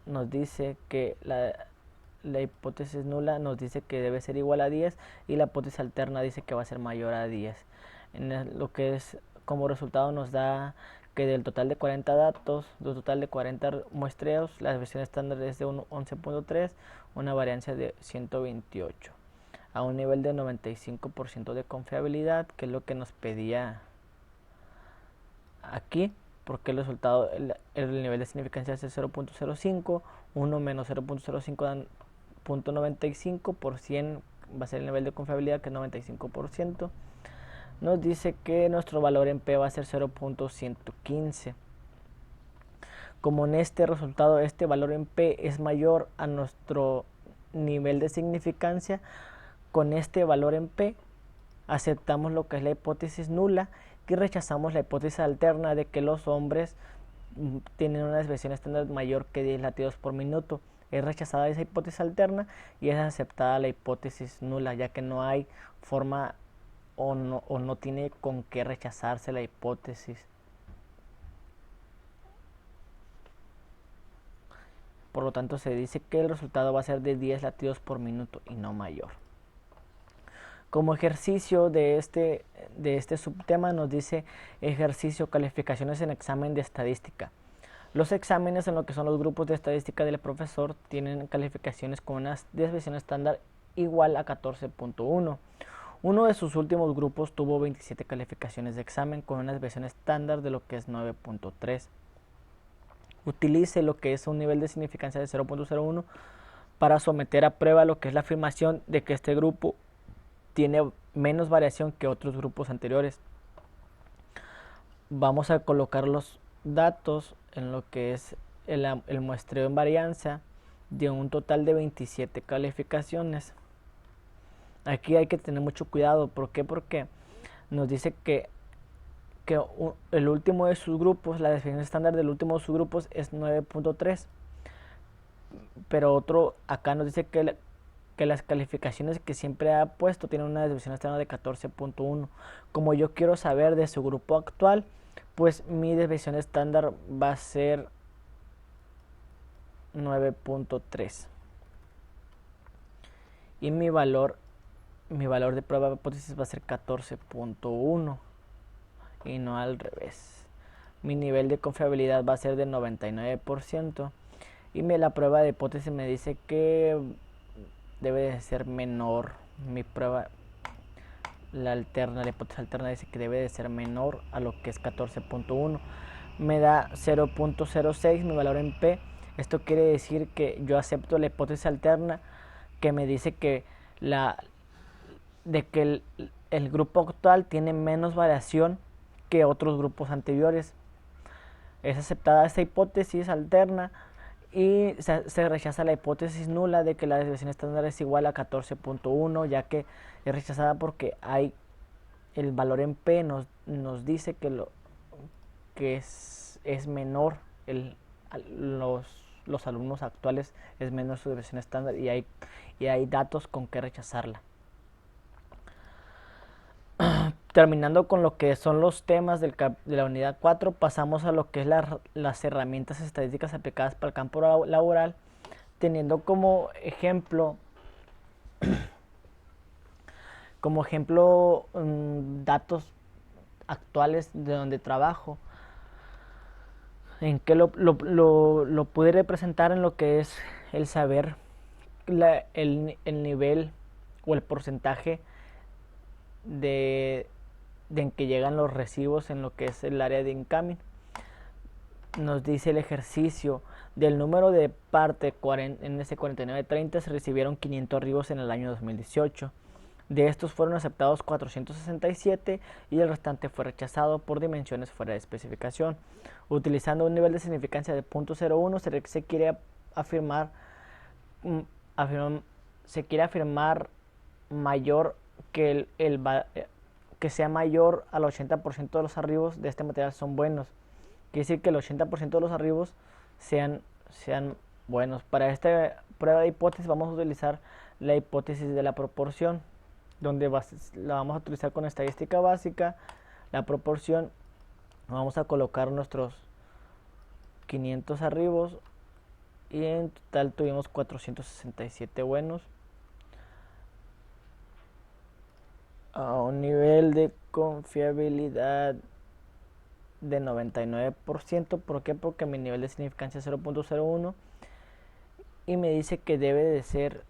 nos dice que la hipótesis nula nos dice que debe ser igual a 10 y la hipótesis alterna dice que va a ser mayor a 10. Lo que es como resultado nos da que del total de 40 datos, del total de 40 muestreos, la desviación estándar es de 11.3, una varianza de 128, a un nivel de 95% de confiabilidad, que es lo que nos pedía aquí, porque el resultado, el nivel de significancia es 0.05, 1 menos 0.05 dan 0.95, por 100 va a ser el nivel de confiabilidad, que es 95%. Nos dice que nuestro valor en P va a ser 0.115. Como en este resultado este valor en P es mayor a nuestro nivel de significancia, con este valor en P aceptamos lo que es la hipótesis nula y rechazamos la hipótesis alterna de que los hombres tienen una desviación estándar mayor que 10 latidos por minuto. Es rechazada esa hipótesis alterna y es aceptada la hipótesis nula, ya que no hay forma o no tiene con qué rechazarse la hipótesis. Por lo tanto, se dice que el resultado va a ser de 10 latidos por minuto y no mayor. Como ejercicio de este subtema nos dice ejercicio calificaciones en examen de estadística. Los exámenes en lo que son los grupos de estadística del profesor tienen calificaciones con una desviación estándar igual a 14.1. Uno de sus últimos grupos tuvo 27 calificaciones de examen con una desviación estándar de lo que es 9.3. Utilice lo que es un nivel de significancia de 0.01 para someter a prueba lo que es la afirmación de que este grupo tiene menos variación que otros grupos anteriores. Vamos a colocar los datos en lo que es el muestreo en varianza de un total de 27 calificaciones. Aquí hay que tener mucho cuidado. ¿Por qué? Porque nos dice que el último de sus grupos, la definición estándar del último de sus grupos es 9.3. Pero otro acá nos dice que las calificaciones que siempre ha puesto tienen una desviación estándar de 14.1. Como yo quiero saber de su grupo actual, pues mi desviación estándar va a ser 9.3. Y mi valor de prueba de hipótesis va a ser 14.1 y no al revés. Mi nivel de confiabilidad va a ser de 99% y la prueba de hipótesis me dice que debe de ser menor. Mi prueba, la hipótesis alterna dice que debe de ser menor a lo que es 14.1. Me da 0.06 mi valor en P. Esto quiere decir que yo acepto la hipótesis alterna que me dice que el grupo actual tiene menos variación que otros grupos anteriores. Es aceptada esta hipótesis alterna y se rechaza la hipótesis nula de que la desviación estándar es igual a 14.1, ya que es rechazada porque el valor en P nos dice que es menor, los alumnos actuales es menor su desviación estándar y hay datos con que rechazarla. Terminando con lo que son los temas de la unidad 4, pasamos a lo que es las herramientas estadísticas aplicadas para el campo laboral, teniendo como ejemplo datos actuales de donde trabajo. En que lo pude representar en lo que es el saber el nivel o el porcentaje en que llegan los recibos en lo que es el área de incoming. Nos dice el ejercicio del número de parte en ese 4930 se recibieron 500 arribos en el año 2018. De estos fueron aceptados 467 y el restante fue rechazado por dimensiones fuera de especificación. Utilizando un nivel de significancia de 0.01 se quiere afirmar mayor que que sea mayor al 80% de los arribos de este material son buenos. Quiere decir que el 80% de los arribos sean buenos. Para esta prueba de hipótesis vamos a utilizar la hipótesis de la proporción, donde la vamos a utilizar con estadística básica. La proporción, vamos a colocar nuestros 500 arribos y en total tuvimos 467 buenos. A un nivel de confiabilidad de 99%. ¿Por qué? Porque mi nivel de significancia es 0.01 y me dice que debe de ser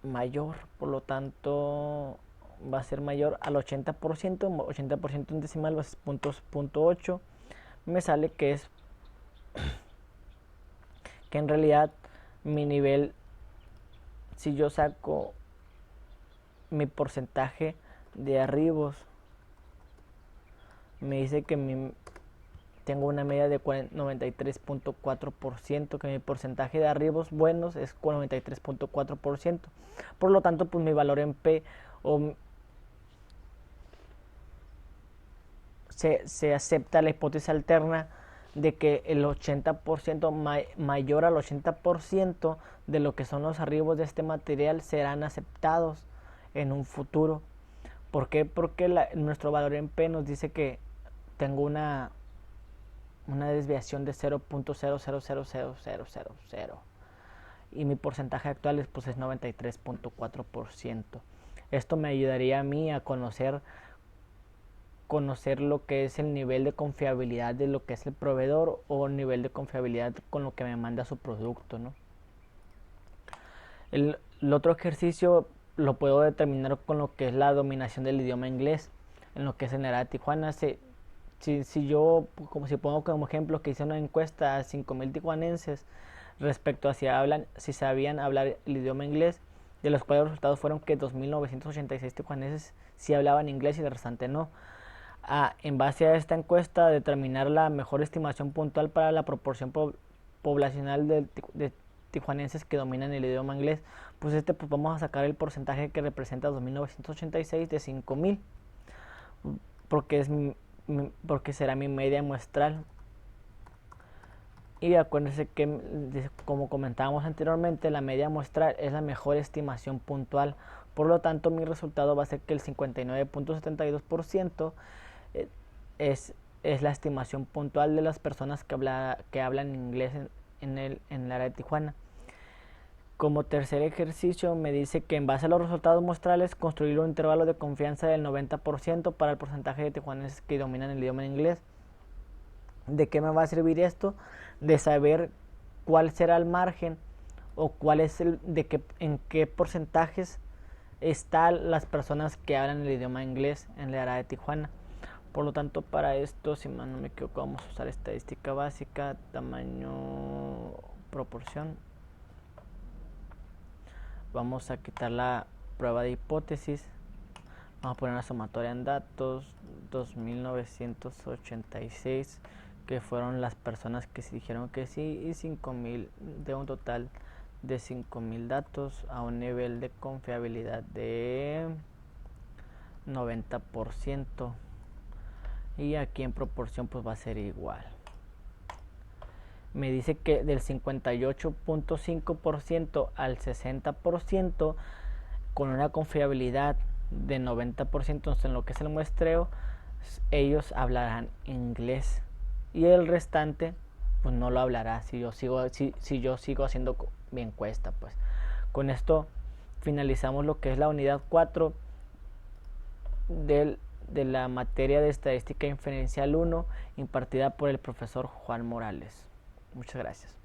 mayor, por lo tanto va a ser mayor al 80%. 80% en decimal va a ser 0.8. Me sale que en realidad mi nivel, si yo saco mi porcentaje de arribos, me dice que tengo una media de 93.4%, que mi porcentaje de arribos buenos es 93.4%. Por lo tanto, pues mi valor en P se acepta la hipótesis alterna de que el 80% mayor al 80% de lo que son los arribos de este material serán aceptados en un futuro. ¿Por qué? Porque nuestro valor en P nos dice que tengo una desviación de 0.000000 y mi porcentaje actual es 93.4%. Esto me ayudaría a mí a conocer lo que es el nivel de confiabilidad de lo que es el proveedor o el nivel de confiabilidad con lo que me manda su producto, ¿no? El otro ejercicio lo puedo determinar con lo que es la dominación del idioma inglés en lo que es en el área de Tijuana. Si pongo como ejemplo que hice una encuesta a 5,000 tijuanenses respecto a si sabían hablar el idioma inglés, de los cuales los resultados fueron que 2.986 tijuanenses sí hablaban inglés y el restante no. En base a esta encuesta, determinar la mejor estimación puntual para la proporción poblacional de tijuanenses que dominan el idioma inglés. Pues pues vamos a sacar el porcentaje que representa 2.986 de 5.000, porque porque será mi media muestral. Y acuérdense que, como comentábamos anteriormente, la media muestral es la mejor estimación puntual. Por lo tanto, mi resultado va a ser que el 59.72% es la estimación puntual de las personas que hablan inglés en el área de Tijuana. Como tercer ejercicio me dice que en base a los resultados muestrales construir un intervalo de confianza del 90% para el porcentaje de tijuanenses que dominan el idioma en inglés. ¿De qué me va a servir esto? De saber cuál será el margen o cuál es en qué porcentajes están las personas que hablan el idioma inglés en la área de Tijuana. Por lo tanto, para esto, si mal no me equivoco, vamos a usar estadística básica, tamaño, proporción. Vamos a quitar la prueba de hipótesis. Vamos a poner una sumatoria en datos, 2.986, que fueron las personas que se dijeron que sí, y 5.000 de un total de 5.000 datos a un nivel de confiabilidad de 90%. Y aquí en proporción pues va a ser igual. Me dice que del 58.5% al 60% con una confiabilidad de 90%, entonces en lo que es el muestreo, ellos hablarán inglés y el restante pues no lo hablará si yo sigo haciendo mi encuesta. Pues con esto finalizamos lo que es la unidad 4 de la materia de estadística inferencial 1 impartida por el profesor Juan Morales. Muchas gracias.